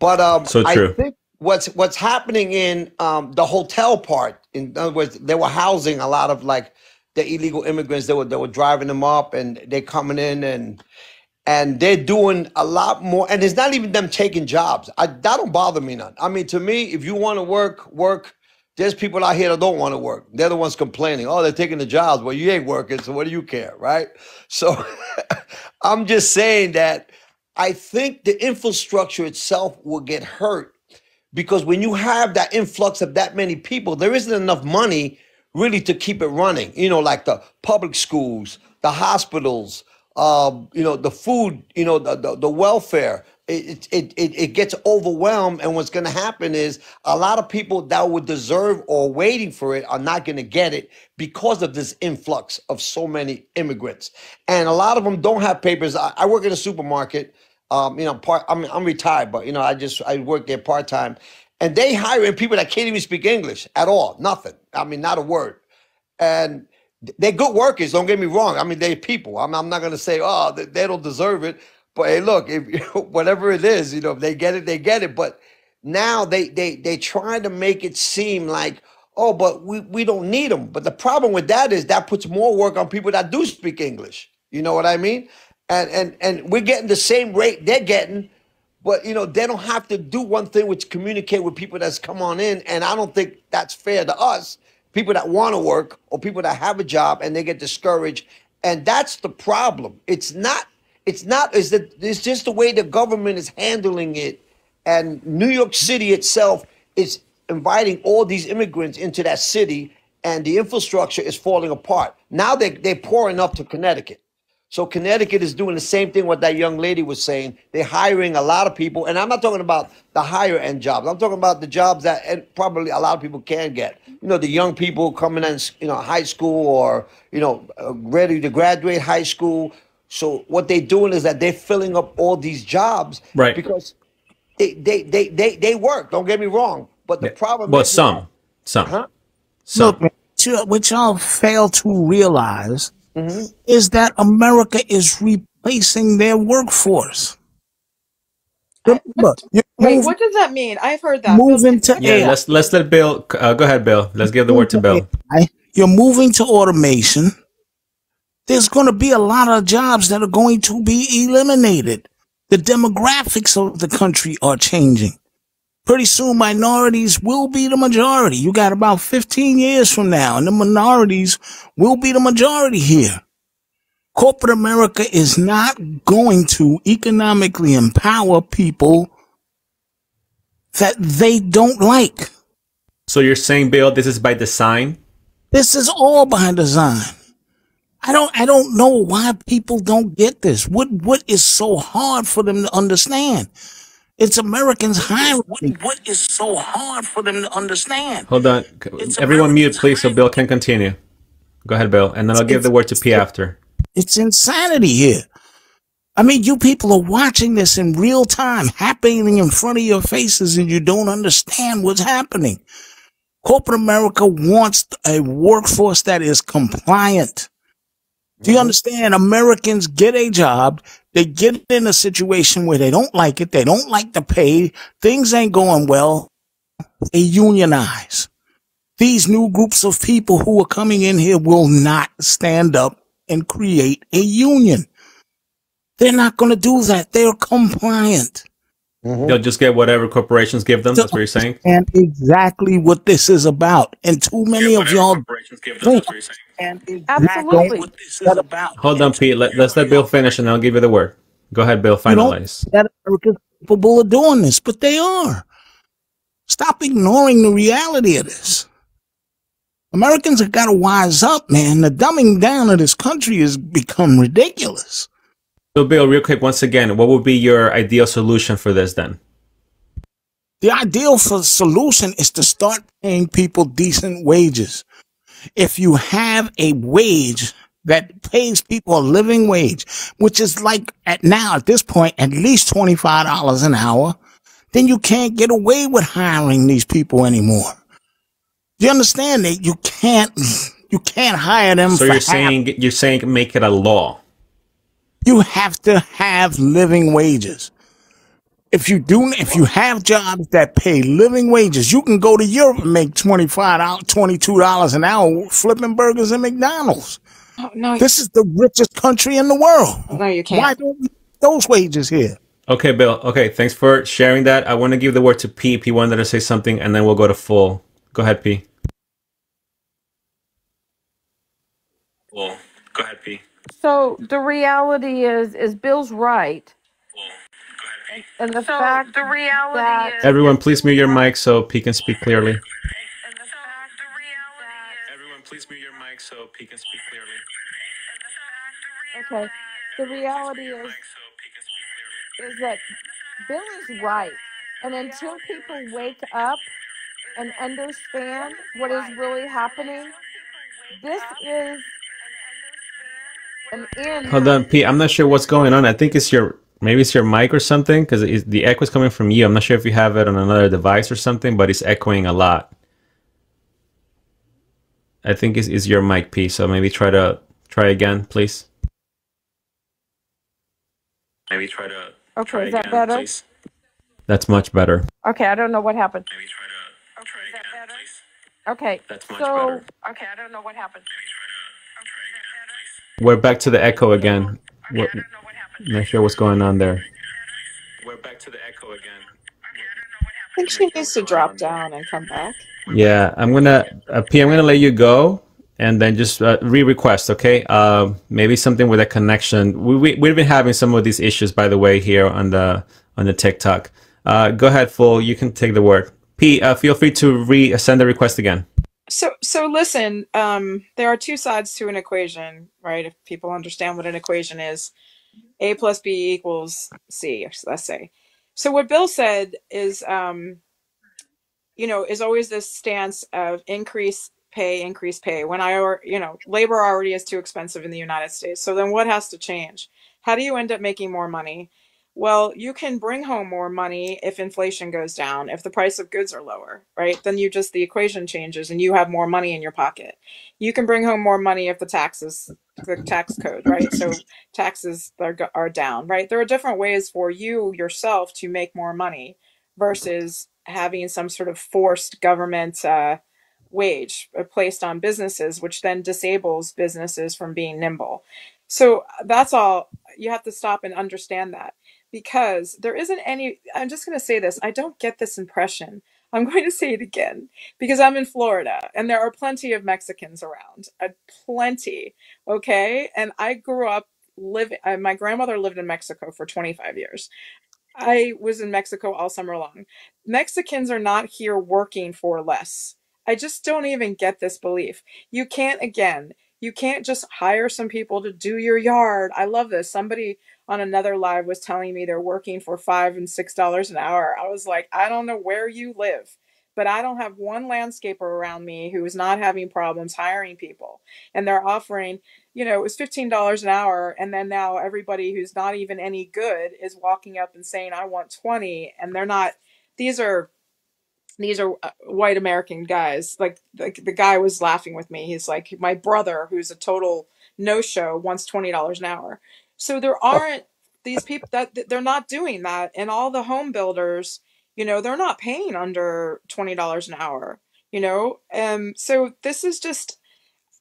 Speaker 5: But
Speaker 1: So true.
Speaker 5: I think what's happening in the hotel part, in other words, they were housing a lot of like the illegal immigrants. They were driving them up, and they're coming in, and they're doing a lot more. And it's not even them taking jobs. That don't bother me none. I mean, to me, if you want to work. There's people out here that don't want to work. They're the ones complaining. Oh, they're taking the jobs. Well, you ain't working, so what do you care, right? So I'm just saying that I think the infrastructure itself will get hurt because when you have that influx of that many people, there isn't enough money really to keep it running. Like the public schools, the hospitals, the food, the welfare. It gets overwhelmed, and what's going to happen is a lot of people that would deserve or waiting for it are not going to get it because of this influx of so many immigrants, and a lot of them don't have papers. I work in a supermarket. I'm retired, but I work there part time, and they hiring people that can't even speak English at all. Nothing. I mean, not a word. And they're good workers. Don't get me wrong. I mean, they're people. I'm not going to say, oh, they don't deserve it. But hey, look, if whatever it is, if they get it, they get it. But now they trying to make it seem like, oh, but we don't need them. But the problem with that is that puts more work on people that do speak English. You know what I mean? And we're getting the same rate they're getting, but they don't have to do one thing, which communicate with people that's come on in. And I don't think that's fair to us, people that want to work or people that have a job and they get discouraged. And that's the problem. It's just the way the government is handling it. And New York City itself is inviting all these immigrants into that city, and the infrastructure is falling apart. Now they're pouring up to Connecticut. So Connecticut is doing the same thing what that young lady was saying. They're hiring a lot of people. And I'm not talking about the higher end jobs. I'm talking about the jobs that probably a lot of people can get. The young people coming in, high school or, ready to graduate high school. So what they're doing is that they're filling up all these jobs,
Speaker 1: right?
Speaker 5: Because they work. Don't get me wrong, but the problem
Speaker 1: is
Speaker 5: some.
Speaker 3: Look, what y'all fail to realize is that America is replacing their workforce.
Speaker 4: Wait, what does that mean? I've heard that.
Speaker 3: Moving to
Speaker 1: AI. Let's let Bill go ahead, Bill. Let's give the word to Bill.
Speaker 3: You're moving to automation. There's going to be a lot of jobs that are going to be eliminated. The demographics of the country are changing. Pretty soon, minorities will be the majority. You got about 15 years from now, and the minorities will be the majority here. Corporate America is not going to economically empower people that they don't like.
Speaker 1: So you're saying, Bill, this is by design?
Speaker 3: This is all by design. I don't know why people don't get this. What is so hard for them to understand? It's Americans hiring. What is so hard for them to understand?
Speaker 1: Hold on.
Speaker 3: It's
Speaker 1: Everyone mute,
Speaker 3: Americans
Speaker 1: please, so
Speaker 3: hiring.
Speaker 1: Bill can continue. Go ahead, Bill. And then I'll give the word to P after.
Speaker 3: It's insanity here. I mean, you people are watching this in real time, happening in front of your faces, and you don't understand what's happening. Corporate America wants a workforce that is compliant. Do you understand? Americans get a job. They get in a situation where they don't like it. They don't like the pay. Things ain't going well. They unionize. These new groups of people who are coming in here will not stand up and create a union. They're not going to do that. They're compliant.
Speaker 1: They'll just get whatever corporations give them. That's what you're saying?
Speaker 3: And exactly what this is about. And too many of y'all think
Speaker 2: Absolutely.
Speaker 3: what this is about.
Speaker 1: Hold on, Pete. Let's let Bill finish, and I'll give you the word. Go ahead, Bill. Finalize.
Speaker 3: That America's capable of doing this, but they are. Stop ignoring the reality of this. Americans have got to wise up, man. The dumbing down of this country has become ridiculous.
Speaker 1: So, Bill, real quick, once again, what would be your ideal solution for this then?
Speaker 3: The ideal solution is to start paying people decent wages. If you have a wage that pays people a living wage, which is like at this point, at least $25 an hour, then you can't get away with hiring these people anymore. Do you understand that you can't hire them?
Speaker 1: So you're saying make it a law.
Speaker 3: You have to have living wages. If you have jobs that pay living wages, you can go to Europe and make $22 an hour flipping burgers at McDonald's.
Speaker 4: No,
Speaker 3: this is the richest country in the world.
Speaker 4: No, you can't.
Speaker 3: Why don't we have those wages here?
Speaker 1: Okay, Bill. Okay, thanks for sharing that. I want to give the word to P. P wanted to say something, and then we'll go to full. Go ahead, P. Well, go ahead, P.
Speaker 2: So the reality is Bill's right. And the fact that
Speaker 1: Everyone, please mute your mic so P can speak clearly. Everyone, please mute your mic so P can speak clearly.
Speaker 2: okay, the reality is that Bill is right. And until people wake up and understand what is really happening, this is an end.
Speaker 1: Hold on, P. I'm not sure what's going on. I think it's maybe it's your mic or something, because the echo is coming from you. I'm not sure if you have it on another device or something, but it's echoing a lot. I think it's your mic, P. So maybe try again, please. Maybe try
Speaker 2: Okay, is that better?
Speaker 1: Please. That's much better.
Speaker 2: Okay, I don't know what happened.
Speaker 1: Maybe try again, please.
Speaker 2: Okay,
Speaker 1: That's much better.
Speaker 2: Okay, I don't know what happened.
Speaker 1: We're back to the echo again. Not sure what's going on there. We're back to the echo again.
Speaker 4: I think she needs to drop down and come back.
Speaker 1: Yeah, I'm gonna P. I'm gonna let you go, and then just re-request. Okay. Maybe something with a connection. We've been having some of these issues, by the way, here on the TikTok. Go ahead, Full. You can take the word. P. Feel free to send the request again.
Speaker 4: So listen. There are two sides to an equation, right? If people understand what an equation is, A plus B equals C. Let's say. So what Bill said is, is always this stance of increase pay. When labor already is too expensive in the United States. So then what has to change? How do you end up making more money? Well, you can bring home more money if inflation goes down, if the price of goods are lower, right? Then the equation changes and you have more money in your pocket. You can bring home more money if the tax code, right? So taxes are down, right? There are different ways for you yourself to make more money versus having some sort of forced government wage placed on businesses, which then disables businesses from being nimble. So that's all. You have to stop and understand that, because there isn't any, I'm just going to say this, I don't get this impression. I'm going to say it again, because I'm in Florida and there are plenty of Mexicans around, plenty. Okay. And I grew up my grandmother lived in Mexico for 25 years. I was in Mexico all summer long. Mexicans are not here working for less. I just don't even get this belief. You can't, again, You can't just hire some people to do your yard. I love this. Somebody on another live was telling me they're working for $5 and $6 an hour. I was like, I don't know where you live, but I don't have one landscaper around me who is not having problems hiring people. And they're offering, it was $15 an hour. And then now everybody who's not even any good is walking up and saying, I want 20. And they're not, these are white American guys. Like the guy was laughing with me. He's like, my brother, who's a total no-show, wants $20 an hour. So there aren't these people that they're not doing that. And all the home builders, they're not paying under $20 an hour, so this is just,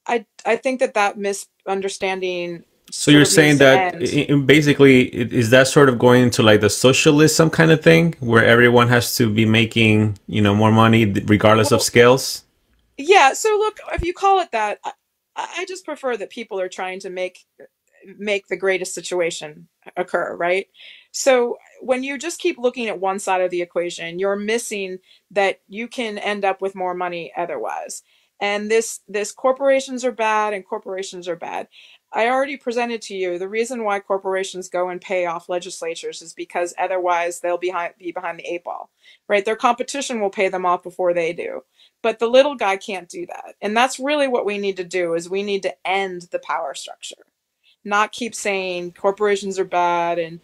Speaker 4: I think that misunderstanding
Speaker 1: So you're
Speaker 4: sort of
Speaker 1: saying
Speaker 4: needs to
Speaker 1: that
Speaker 4: end.
Speaker 1: basically, is that sort of going into like the socialism kind of thing, where everyone has to be making, more money regardless of
Speaker 4: Well,
Speaker 1: scales?
Speaker 4: yeah. So look, if you call it that, I just prefer that people are trying to make the greatest situation occur, right? So when you just keep looking at one side of the equation, you're missing that you can end up with more money otherwise. And this corporations are bad and corporations are bad. I already presented to you the reason why corporations go and pay off legislatures is because otherwise they'll be behind the eight ball, right? Their competition will pay them off before they do. But the little guy can't do that. And that's really what we need to do is we need to end the power structure, not keep saying corporations are bad. And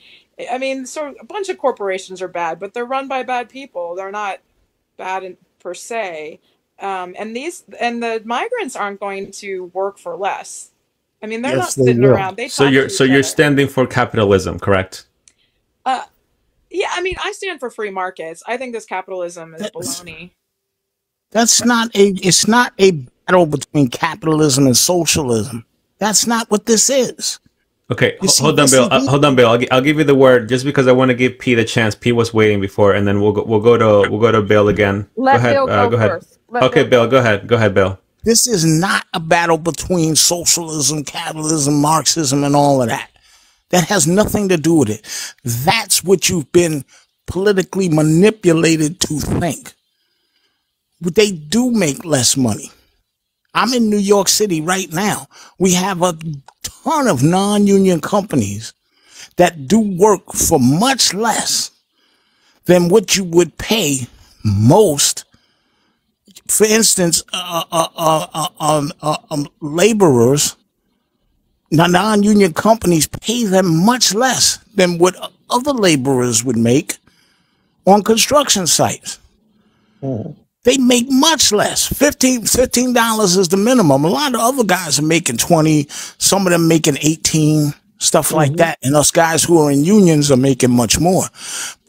Speaker 4: I mean, so a bunch of corporations are bad, but they're run by bad people. They're not bad per se. And the migrants aren't going to work for less. I mean, they're not
Speaker 3: Yes, they
Speaker 4: sitting
Speaker 3: will.
Speaker 4: around. They
Speaker 1: So
Speaker 4: talk
Speaker 1: you're
Speaker 4: to each other.
Speaker 1: standing for capitalism, correct?
Speaker 4: Uh, yeah, I mean, I stand for free markets. I think this capitalism is
Speaker 3: That's,
Speaker 4: baloney.
Speaker 3: that's not a. It's not a battle between capitalism and socialism. That's not what this is.
Speaker 1: Okay,
Speaker 3: You see,
Speaker 1: hold on,
Speaker 3: this
Speaker 1: Bill.
Speaker 3: is the
Speaker 1: Hold on, Bill. I'll give you the word just because I want to give P the chance. P was waiting before, and then we'll go to Bill again. Go
Speaker 2: Let
Speaker 1: ahead.
Speaker 2: Bill go
Speaker 1: Go ahead.
Speaker 2: first. Let
Speaker 1: Okay,
Speaker 2: Bill
Speaker 1: Bill.
Speaker 2: go
Speaker 1: Go
Speaker 2: first.
Speaker 1: ahead. Go ahead, Bill.
Speaker 3: This is not a battle between socialism, capitalism, Marxism, and all of that. That has nothing to do with it. That's what you've been politically manipulated to think. But they do make less money. I'm in New York City right now. We have a ton of non-union companies that do work for much less than what you would pay most. For instance, laborers, non-union companies pay them much less than what other laborers would make on construction sites. They make much less. $15 is the minimum. A lot of other guys are making 20, some of them making 18, stuff like that. And us guys who are in unions are making much more.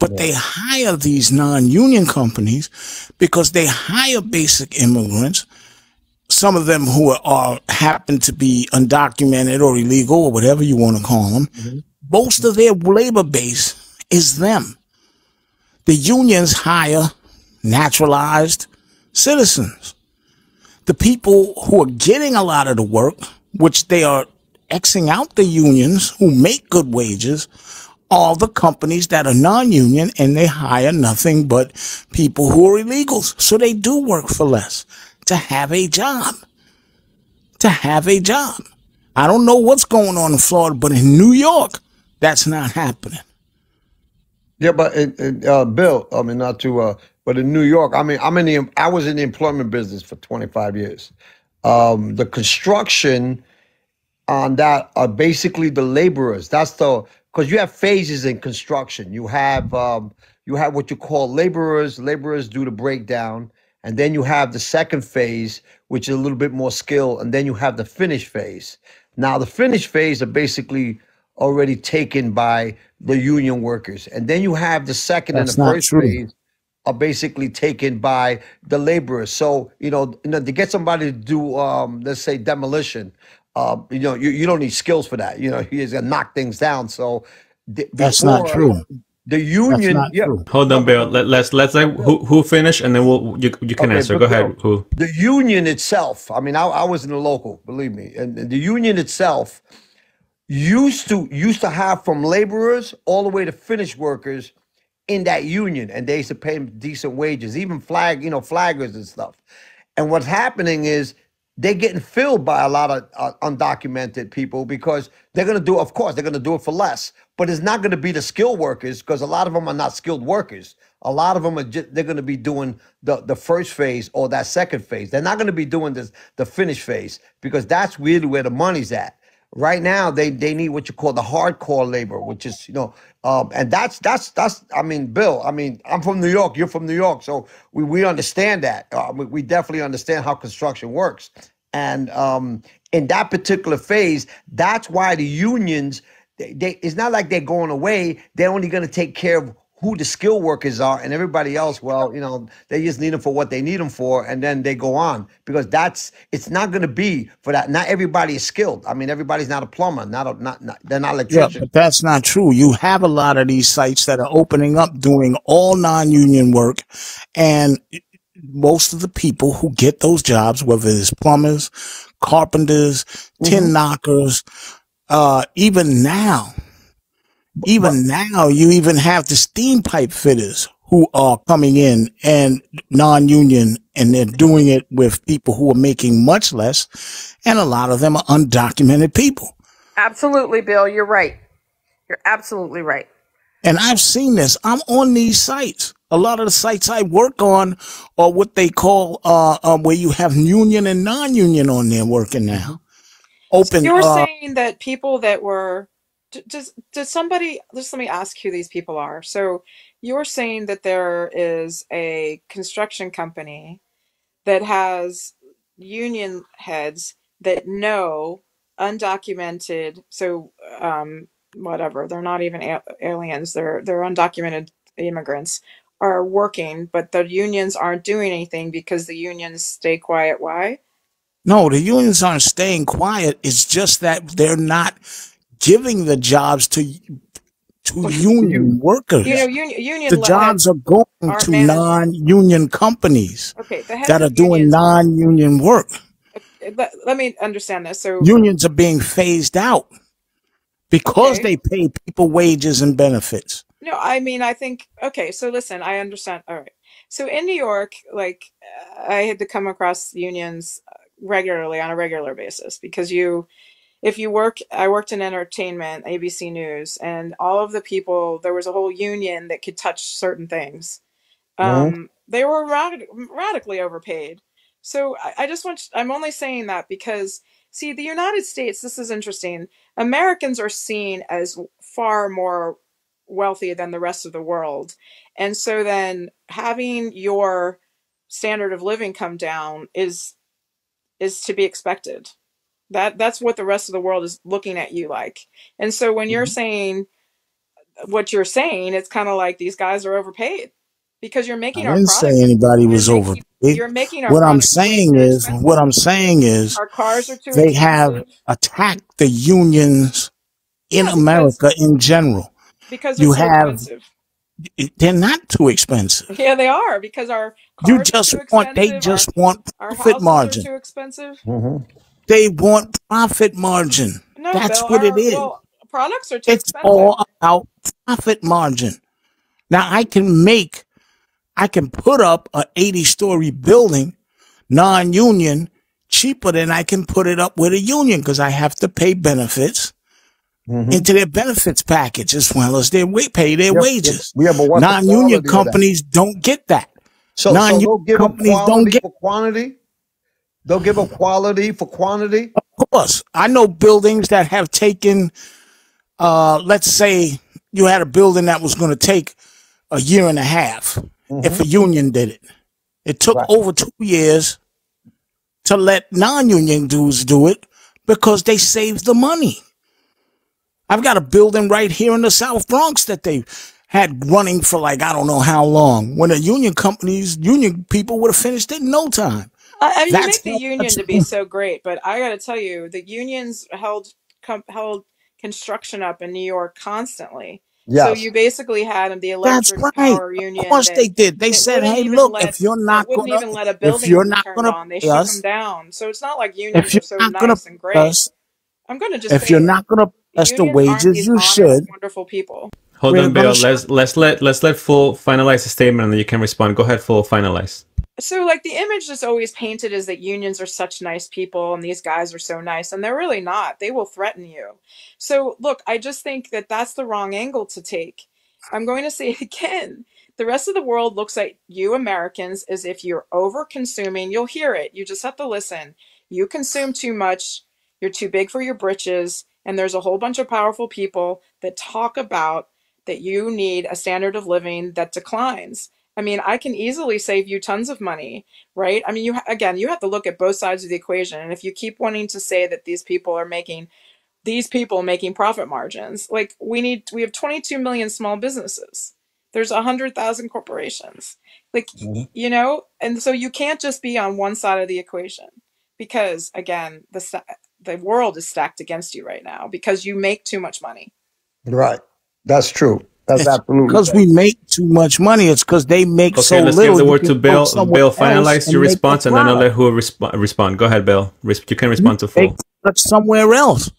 Speaker 3: But they hire these non-union companies because they hire basic immigrants, some of them who are happen to be undocumented or illegal or whatever you want to call them. Most of their labor base is them. The unions hire naturalized citizens. The people who are getting a lot of the work, which they are Xing out the unions who make good wages, are the companies that are non-union, and they hire nothing but people who are illegals. So they do work for less to have a job. To have a job. I don't know what's going on in Florida, but in New York, that's not happening.
Speaker 5: Yeah, but Bill, I mean, not to, but in New York, I mean, I was in the employment business for 25 years. The construction on that are basically the laborers. Because you have phases in construction. You have what you call laborers. Laborers do the breakdown, and then you have the second phase, which is a little bit more skill, and then you have the finish phase. Now, the finish phase are basically already taken by the union workers, and then you have the second and the
Speaker 3: That's not
Speaker 5: first
Speaker 3: true.
Speaker 5: phase are basically taken by the laborers. So, to get somebody to do, let's say, demolition, you don't need skills for that. You just gotta knock things down. So
Speaker 3: That's not
Speaker 5: before
Speaker 3: true.
Speaker 5: the
Speaker 3: That's
Speaker 5: union,
Speaker 3: not
Speaker 5: yeah,
Speaker 3: true.
Speaker 1: Hold on, Bill. Let's like who finish, and then you can
Speaker 5: okay,
Speaker 1: answer. Go
Speaker 5: but
Speaker 1: ahead.
Speaker 5: Bill,
Speaker 1: Who?
Speaker 5: the union itself, I mean, I was in the local, believe me, and the union itself used to have from laborers all the way to finished workers in that union, and they used to pay them decent wages, even flaggers and stuff. And what's happening is they're getting filled by a lot of undocumented people because they're going to do, of course, they're going to do it for less, but it's not going to be the skilled workers because a lot of them are not skilled workers. A lot of them are they're going to be doing the first phase or that second phase. They're not going to be doing the finish phase because that's really where the money's at. Right now, they need what you call the hardcore labor, which is, and that's I mean, Bill, I mean, I'm from New York, you're from New York, so we understand that. We definitely understand how construction works. And in that particular phase, that's why the unions, it's not like they're going away. They're only going to take care of who the skilled workers are, and everybody else, well, they just need them for what they need them for, and then they go on because it's not going to be for that. Not everybody is skilled. I mean, everybody's not a plumber, they're not electricians.
Speaker 3: Yeah, but that's not true. You have a lot of these sites that are opening up doing all non-union work, and most of the people who get those jobs, whether it's plumbers, carpenters, tin knockers, even now, you even have the steam pipe fitters who are coming in and non-union, and they're doing it with people who are making much less, and a lot of them are undocumented people.
Speaker 2: Absolutely, Bill. You're right. You're absolutely right.
Speaker 3: And I've seen this. I'm on these sites. A lot of the sites I work on are what they call where you have union and non-union on there working now. Open.
Speaker 4: So you're saying that people that were does somebody, just let me ask who these people are. So you're saying that there is a construction company that has union heads that know undocumented, so whatever, they're not even aliens, they're undocumented immigrants are working, but the unions aren't doing anything because the unions stay quiet. Why?
Speaker 3: No, the unions aren't staying quiet. It's just that they're not giving the jobs to union workers.
Speaker 4: Union
Speaker 3: the jobs are going to non-union companies that are doing non-union work.
Speaker 4: Let me understand this. So
Speaker 3: unions are being phased out because they pay people wages and benefits.
Speaker 4: No, I mean, I think, so listen, I understand. All right. So in New York, like I had to come across unions regularly on a regular basis because I worked in entertainment, ABC News, and all of the people, there was a whole union that could touch certain things. They were radically overpaid. So I'm only saying that because, see, the United States, this is interesting. Americans are seen as far more wealthy than the rest of the world. And so then having your standard of living come down is to be expected. That's what the rest of the world is looking at you like. And so when you're saying what you're saying, it's kind of like these guys are overpaid because you're making our products.
Speaker 3: I didn't say anybody was overpaid.
Speaker 4: You're making our
Speaker 3: what I'm saying is
Speaker 4: our cars are too
Speaker 3: they
Speaker 4: expensive.
Speaker 3: have attacked the unions in America in general.
Speaker 4: Because they're so expensive.
Speaker 3: They're not too expensive.
Speaker 4: Yeah, they are, because our cars are too expensive.
Speaker 3: They just want profit margin.
Speaker 4: Too expensive.
Speaker 3: They want profit margin.
Speaker 4: No,
Speaker 3: that's
Speaker 4: Bill,
Speaker 3: what it is.
Speaker 4: Well, products are too expensive.
Speaker 3: It's all about profit margin. Now I can put up an 80-story building, non-union, cheaper than I can put it up with a union because I have to pay benefits into their benefits package as well as pay their wages.
Speaker 5: Yeah, but
Speaker 3: non-union companies don't get that.
Speaker 5: So they'll give companies don't get for quantity. They'll give a quality for quantity.
Speaker 3: Of course, I know buildings that have taken. Let's say you had a building that was going to take a year and a half. If a union did it, it took over 2 years to let non-union dudes do it because they saved the money. I've got a building right here in the South Bronx that they had running for like, I don't know how long, when the union people would have finished it in no time.
Speaker 4: I mean, you make the union to be so great, but I got to tell you, the unions held construction up in New York constantly. Yes. So you basically had the electric power union.
Speaker 3: Of course they did. They said, "Hey, look, if you're not going to,
Speaker 4: even let a building turn on, they shut them down." So it's not like unions are so nice and great. I'm going to just
Speaker 3: if you're not going to press the wages, you should.
Speaker 4: Wonderful people.
Speaker 1: Hold on, Bill. Let's let Full finalize the statement, and then you can respond. Go ahead, Full, finalize.
Speaker 4: So, like, the image that's always painted is that unions are such nice people and these guys are so nice, and they're really not. They will threaten you. So, look, I just think that that's the wrong angle to take. I'm going to say it again. The rest of the world looks at you Americans as if you're over consuming. You'll hear it. You just have to listen. You consume too much. You're too big for your britches. And there's a whole bunch of powerful people that talk about that you need a standard of living that declines. I mean, I can easily save you tons of money, right? I mean, again, you have to look at both sides of the equation. And if you keep wanting to say that these people making profit margins, like we have 22 million small businesses. There's 100,000 corporations, like, you know, and so you can't just be on one side of the equation because, again, the world is stacked against you right now because you make too much money.
Speaker 5: Right. That's true. That's
Speaker 3: It's
Speaker 5: absolutely
Speaker 3: because
Speaker 5: right.
Speaker 3: we make too much money. It's because they make so
Speaker 1: Okay, let's
Speaker 3: little.
Speaker 1: give the
Speaker 3: You
Speaker 1: word
Speaker 3: can
Speaker 1: to
Speaker 3: go
Speaker 1: Bill.
Speaker 3: somewhere
Speaker 1: Bill,
Speaker 3: else
Speaker 1: finalize
Speaker 3: and
Speaker 1: your
Speaker 3: make a
Speaker 1: response, and then I'll let
Speaker 3: product.
Speaker 1: who respond. Go ahead, Bill. You can respond to
Speaker 3: They
Speaker 1: full.
Speaker 3: product somewhere else.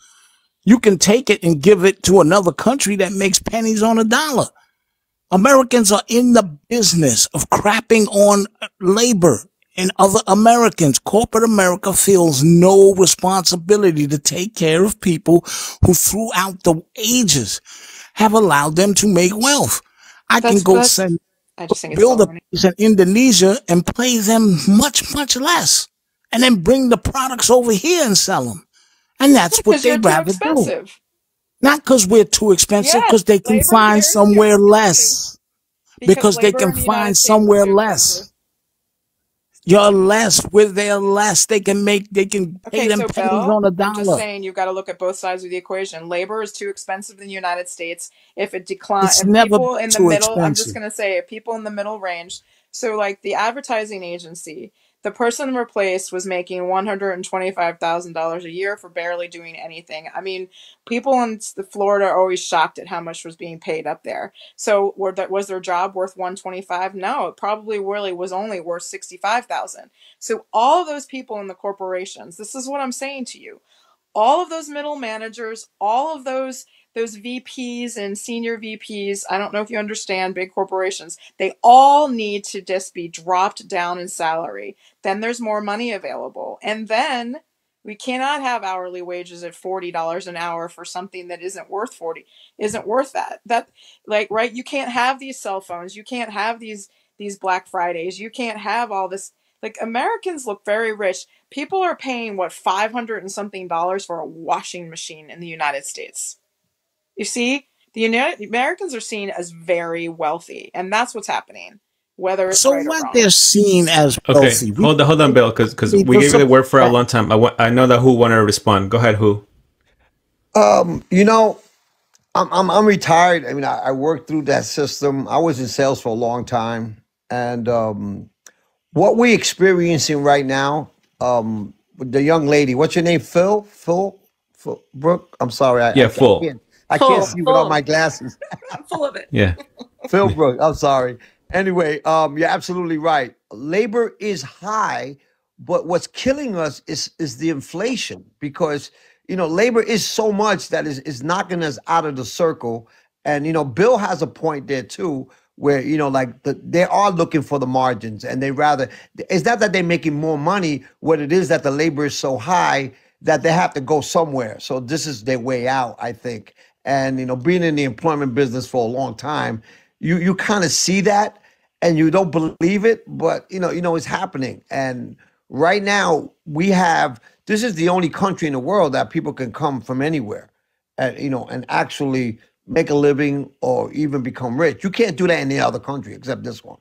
Speaker 3: You can take it and give it to another country that makes pennies on a dollar. Americans are in the business of crapping on labor and other Americans. Corporate America feels no responsibility to take care of people who throughout the ages have allowed them to make wealth. I can go
Speaker 4: I just think it's
Speaker 3: build a
Speaker 4: baloney.
Speaker 3: place in Indonesia and pay them much, much less and then bring the products over here and sell them. And that's what
Speaker 4: Because you're
Speaker 3: they'd
Speaker 4: too
Speaker 3: rather do.
Speaker 4: expensive.
Speaker 3: Not because we're too expensive, because
Speaker 4: Yes,
Speaker 3: they can
Speaker 4: labor
Speaker 3: find
Speaker 4: here is too
Speaker 3: somewhere
Speaker 4: expensive.
Speaker 3: less.
Speaker 4: Because
Speaker 3: Because they
Speaker 4: labor
Speaker 3: can
Speaker 4: in the United
Speaker 3: find
Speaker 4: States is
Speaker 3: somewhere
Speaker 4: too expensive.
Speaker 3: less. You're less. Where they're less, they can pay
Speaker 4: Okay,
Speaker 3: them
Speaker 4: so
Speaker 3: pennies
Speaker 4: Bill,
Speaker 3: on a
Speaker 4: I'm just
Speaker 3: dollar.
Speaker 4: saying you've got to look at both sides of the equation. Labor is too expensive in the United States. If it decline,
Speaker 3: It's
Speaker 4: and
Speaker 3: never
Speaker 4: people
Speaker 3: been
Speaker 4: in the
Speaker 3: too
Speaker 4: middle, I'm just
Speaker 3: expensive.
Speaker 4: going to say it, people in the middle range. So, like the advertising agency, the person replaced was making $125,000 a year for barely doing anything. I mean, people in Florida are always shocked at how much was being paid up there. So, was their job worth 125? No, it probably really was only worth 65,000. So all of those people in the corporations, this is what I'm saying to you. All of those middle managers, all of those VPs and senior VPs, I don't know if you understand big corporations, they all need to just be dropped down in salary. Then there's more money available. And then we cannot have hourly wages at $40 an hour for something that isn't worth that. That, like, right, you can't have these cell phones, you can't have these Black Fridays, you can't have all this. Like, Americans look very rich. People are paying, what, 500 and something dollars for a washing machine in the United States. You see, the Americans are seen as very wealthy, and that's what's happening, whether it's
Speaker 3: So
Speaker 4: right or
Speaker 3: what?
Speaker 4: wrong.
Speaker 3: They're seen as
Speaker 1: Okay,
Speaker 3: wealthy.
Speaker 1: hold on, Bill, because we
Speaker 3: To
Speaker 1: gave you the word
Speaker 3: support
Speaker 1: for a
Speaker 3: that.
Speaker 1: long time. I know that who wanted to respond. Go ahead, who.
Speaker 5: You know, I'm retired. I mean, I worked through that system. I was in sales for a long time, and what we're experiencing right now, with the young lady, what's your name? Phil Brooke. I'm sorry,
Speaker 1: Yeah, full.
Speaker 5: I can't see without my glasses.
Speaker 4: I'm full of it.
Speaker 1: Yeah.
Speaker 5: Phil Brooks. I'm sorry. Anyway, you're absolutely right. Labor is high, but what's killing us is the inflation because labor is so much that is knocking us out of the circle. And Bill has a point there too, where like they are looking for the margins, and they rather it's not that they're making more money. What it is that the labor is so high that they have to go somewhere. So this is their way out, I think. And being in the employment business for a long time, you kind of see that and you don't believe it, but it's happening. And right now this is the only country in the world that people can come from anywhere and and actually make a living or even become rich. You can't do that in any other country except this one.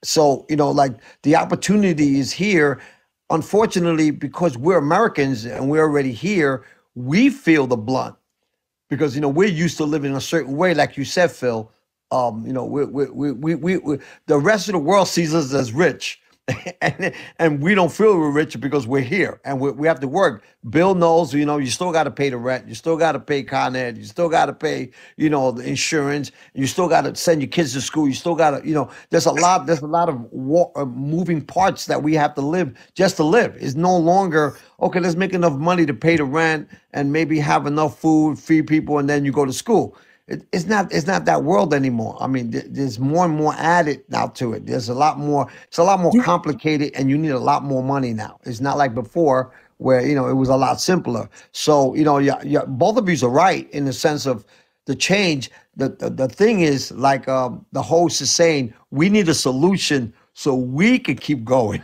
Speaker 5: So like the opportunity is here. Unfortunately, because we're Americans and we're already here, we feel the blunt because we're used to living a certain way, like you said, Phil. We the rest of the world sees us as rich, and we don't feel we're rich because we're here and we have to work. Bill knows, you still got to pay the rent, you still got to pay Con Ed, you still got to pay, the insurance, you still got to send your kids to school, you still got to, there's a lot of moving parts that we have to live just to live. It's no longer okay. Let's make enough money to pay the rent and maybe have enough food, feed people, and then you go to school. it's not that world anymore. I mean, there's more and more added now to it. There's a lot more. It's a lot more complicated, and you need a lot more money now. It's not like before where it was a lot simpler. So yeah, both of you are right in the sense of the change. The thing is, like the host is saying, we need a solution so we can keep going.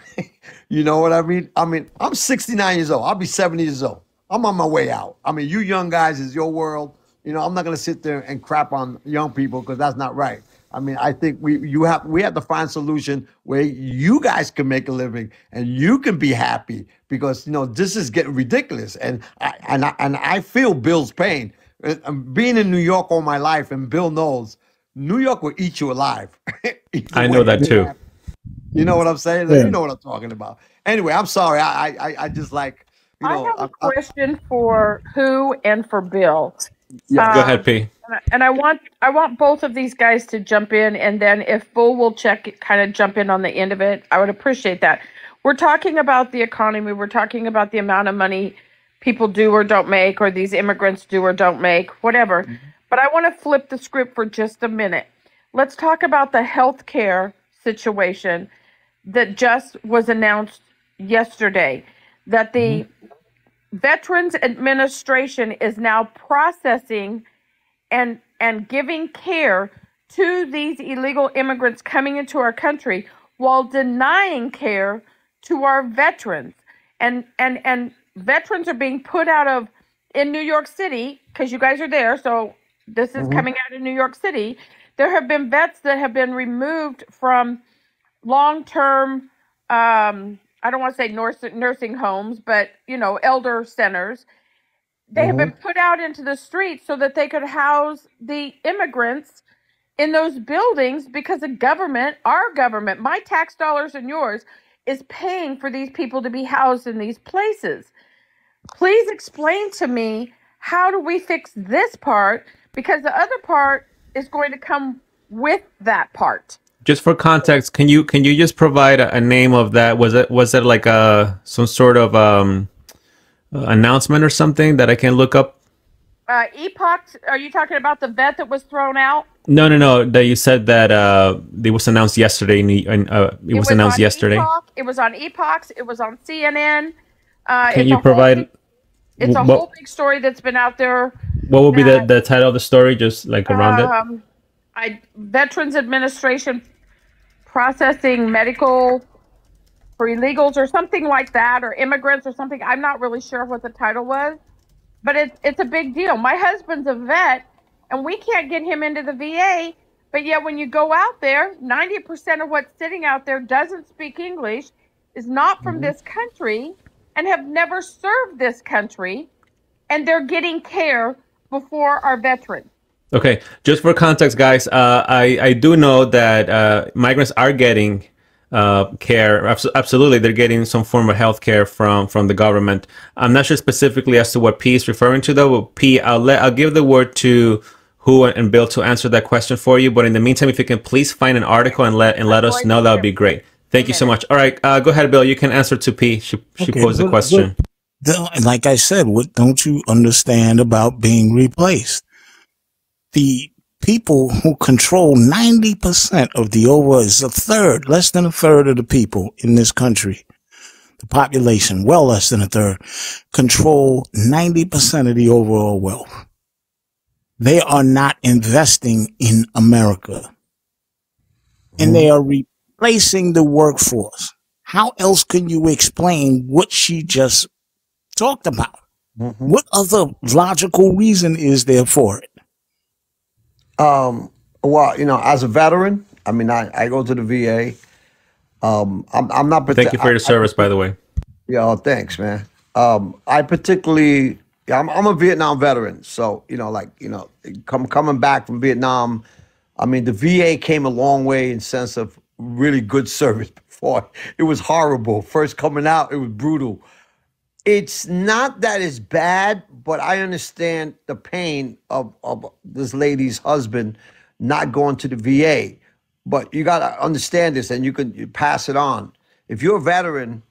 Speaker 5: You know what I mean? I mean, I'm 69 years old. I'll be 70 years old. I'm on my way out. I mean, you young guys is your world. I'm not gonna sit there and crap on young people because that's not right. I mean, I think we have to find a solution where you guys can make a living and you can be happy because this is getting ridiculous. And I feel Bill's pain. Being in New York all my life, and Bill knows New York will eat you alive.
Speaker 1: I know that too.
Speaker 5: You know what I'm saying? You know what I'm talking about. Anyway, I'm sorry. I just like
Speaker 2: I have a question for who and for Bill.
Speaker 1: Yeah, go ahead, P.
Speaker 2: And I want both of these guys to jump in, and then if Bull will kind of jump in on the end of it, I would appreciate that. We're talking about the economy. We're talking about the amount of money people do or don't make, or these immigrants do or don't make, whatever. Mm-hmm. But I want to flip the script for just a minute. Let's talk about the healthcare situation that just was announced yesterday, that the Veterans Administration is now processing and giving care to these illegal immigrants coming into our country while denying care to our veterans. And veterans are being put in New York City, because you guys are there, so this is coming out of New York City. There have been vets that have been removed from long-term, I don't want to say nursing homes, but, elder centers. They have been put out into the streets so that they could house the immigrants in those buildings because the government, our government, my tax dollars and yours, is paying for these people to be housed in these places. Please explain to me, how do we fix this part? Because the other part is going to come with that part.
Speaker 1: Just for context, can you just provide a name of that? Was it like some sort of announcement or something that I can look up?
Speaker 2: Epoch, are you talking about the vet that was thrown out?
Speaker 1: No. That you said that it was announced yesterday. It was announced yesterday.
Speaker 2: Epoch, it was on Epoch. It was on CNN.
Speaker 1: Can you provide?
Speaker 2: It's a whole big story that's been out there.
Speaker 1: What would be the title of the story? Just like around it.
Speaker 2: Veterans Administration processing medical for illegals or something like that, or immigrants or something. I'm not really sure what the title was, but it's a big deal. My husband's a vet, and we can't get him into the VA, but yet when you go out there, 90% of what's sitting out there doesn't speak English, is not from this country, and have never served this country, and they're getting care before our veterans.
Speaker 1: Okay, just for context, guys, I do know that migrants are getting care. Absolutely, they're getting some form of health care from the government. I'm not sure specifically as to what P is referring to, though. But P, I'll give the word to Hu and Bill to answer that question for you. But in the meantime, if you can please find an article and let us know, that would be great. Thank you so much. All right, go ahead, Bill. You can answer to P. She posed the question.
Speaker 3: Like I said, what don't you understand about being replaced? The people who control 90% of the less than a third of the people in this country, the population, well less than a third, control 90% of the overall wealth. They are not investing in America. And they are replacing the workforce. How else can you explain what she just talked about? What other logical reason is there for it?
Speaker 5: Well, as a veteran, I mean, I go to the VA. I'm not.
Speaker 1: Thank you for your service, by the way.
Speaker 5: Yeah, thanks, man. I'm a Vietnam veteran, so coming back from Vietnam, I mean, the VA came a long way in sense of really good service. Before it was horrible. First coming out, it was brutal. It's not that it's bad, but I understand the pain of this lady's husband not going to the VA. But you got to understand this, and you pass it on. If you're a veteran,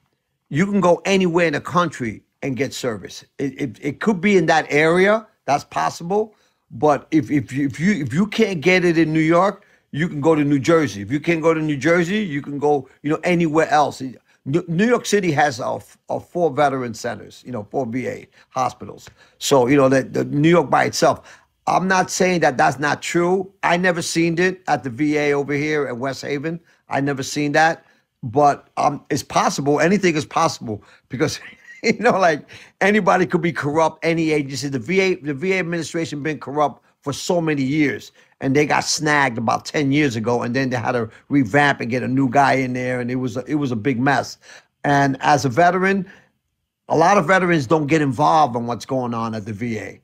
Speaker 5: you can go anywhere in the country and get service. It could be in that area. That's possible. But if you can't get it in New York, you can go to New Jersey. If you can't go to New Jersey, you can go, anywhere else. New York City has 4 veteran centers, 4 VA hospitals. So, the New York by itself. I'm not saying that that's not true. I never seen it at the VA over here at West Haven. I never seen that, but it's possible. Anything is possible because like anybody could be corrupt. Any agency, the VA administration been corrupt for so many years, and they got snagged about 10 years ago, and then they had to revamp and get a new guy in there, and it was a big mess. And as a veteran, a lot of veterans don't get involved in what's going on at the VA.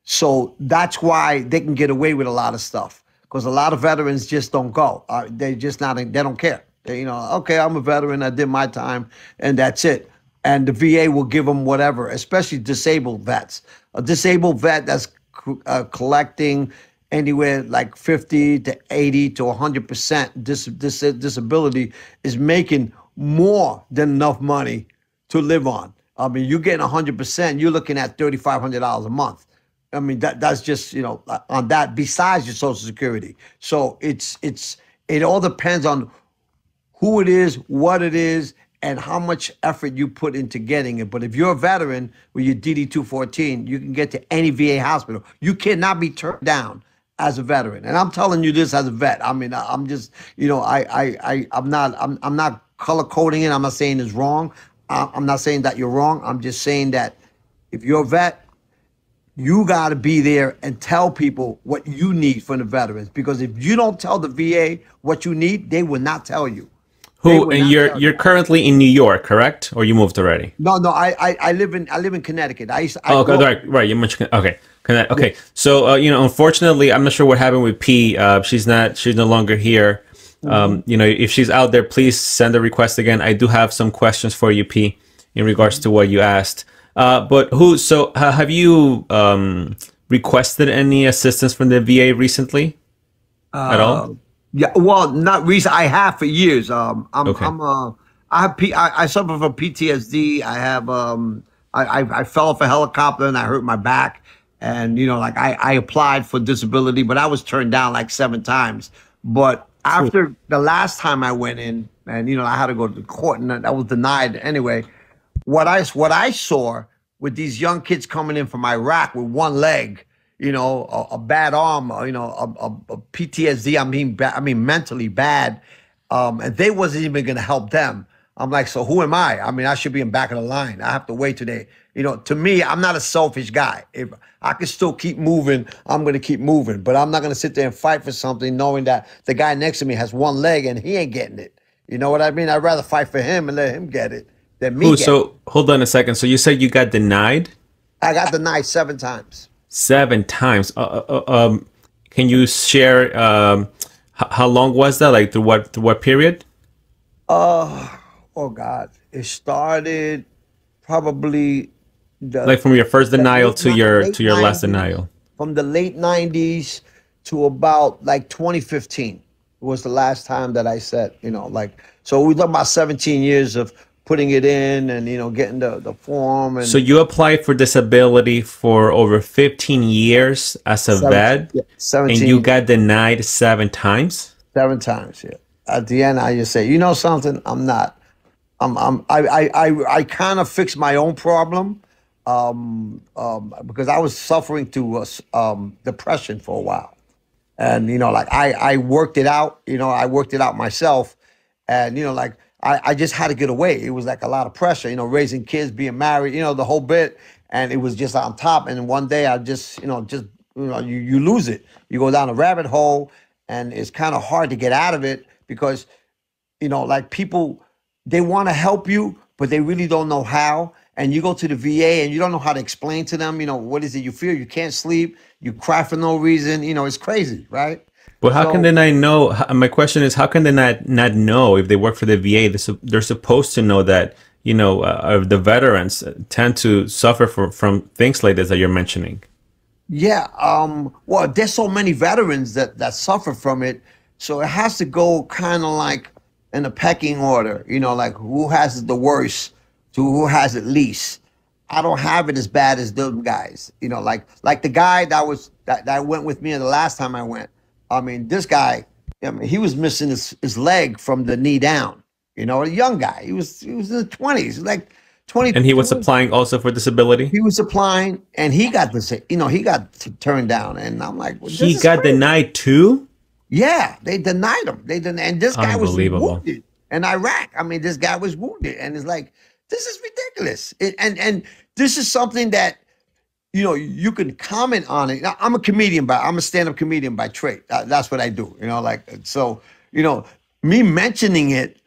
Speaker 5: So that's why they can get away with a lot of stuff, because a lot of veterans just don't go. They don't care. Okay, I'm a veteran. I did my time, and that's it. And the VA will give them whatever, especially disabled vets. A disabled vet that's collecting anywhere like 50 to 80 to 100% disability is making more than enough money to live on. I mean, you're getting 100%, you're looking at $3,500 a month. I mean, that's just, on that besides your Social Security. So it all depends on who it is, what it is, and how much effort you put into getting it. But if you're a veteran with your DD-214, you can get to any VA hospital. You cannot be turned down as a veteran. And I'm telling you this as a vet. I mean, I'm just, I'm not color coding it. I'm not saying it's wrong. I'm not saying that you're wrong. I'm just saying that if you're a vet, you got to be there and tell people what you need from the veterans. Because if you don't tell the VA what you need, they will not tell you.
Speaker 1: And you're currently in New York, correct? Or you moved already?
Speaker 5: No, I live in Connecticut.
Speaker 1: Right. You mentioned okay. Okay. Yeah. So unfortunately, I'm not sure what happened with P. She's no longer here. If she's out there, please send a request again. I do have some questions for you, P, in regards to what you asked. Have you requested any assistance from the VA recently at all?
Speaker 5: Yeah, well, not recent. I have for years. I suffer from PTSD. I have I fell off a helicopter and I hurt my back, and I applied for disability, but I was turned down like 7 times. But after the last time I went in, and I had to go to the court, and I was denied anyway. What I saw with these young kids coming in from Iraq with one leg, a bad arm, a PTSD. I mean, mentally bad, and they wasn't even going to help them. I'm like, so who am I? I mean, I should be in back of the line. I have to wait today. To me, I'm not a selfish guy. If I can still keep moving, I'm going to keep moving. But I'm not going to sit there and fight for something knowing that the guy next to me has one leg and he ain't getting it. You know what I mean? I'd rather fight for him and let him get it than me.
Speaker 1: So hold on a second. So you said you got denied?
Speaker 5: I got denied 7 times.
Speaker 1: 7 times. Can you share how long was that? Like through what period?
Speaker 5: Oh God! It started probably
Speaker 1: like from your first denial to your last denial.
Speaker 5: From the late 90s to about like 2015 was the last time that I said, so we talking about 17 years of putting it in and getting the form. And
Speaker 1: so you applied for disability for over 15 years as a vet,
Speaker 5: 17,
Speaker 1: and you got denied 7 times.
Speaker 5: 7 times, yeah. At the end, I just say, something, I kind of fixed my own problem because I was suffering through depression for a while. And, I worked it out, I worked it out myself. And, I just had to get away. It was like a lot of pressure, raising kids, being married, the whole bit. And it was just on top. And one day I just, you lose it. You go down a rabbit hole and it's kind of hard to get out of it because, people, they want to help you, but they really don't know how. And you go to the VA and you don't know how to explain to them, what is it you feel? You can't sleep. You cry for no reason. It's crazy, right?
Speaker 1: But how can they not know? My question is, how can they not know if they work for the VA? They're supposed to know that, the veterans tend to suffer from things like this that you're mentioning.
Speaker 5: Yeah. Well, there's so many veterans that suffer from it. So it has to go kind of like in a pecking order, like who has it the worst to who has it least. I don't have it as bad as those guys. You know, like the guy that went with me the last time I went. I mean, this guy, I mean, he was missing his leg from the knee down. You know, a young guy. He was in the 20s, like 20.
Speaker 1: And he was applying also for disability.
Speaker 5: He was applying, and he got he got turned down. And I'm like, well,
Speaker 1: He
Speaker 5: this is
Speaker 1: got
Speaker 5: crazy.
Speaker 1: denied too.
Speaker 5: Yeah, they denied him. And this guy was
Speaker 1: Unbelievable.
Speaker 5: wounded in Iraq. I mean, this guy was wounded, and it's like, this is ridiculous. And this is something that you can comment on it. Now, I'm a stand-up comedian by trade. That's what I do. So me mentioning it,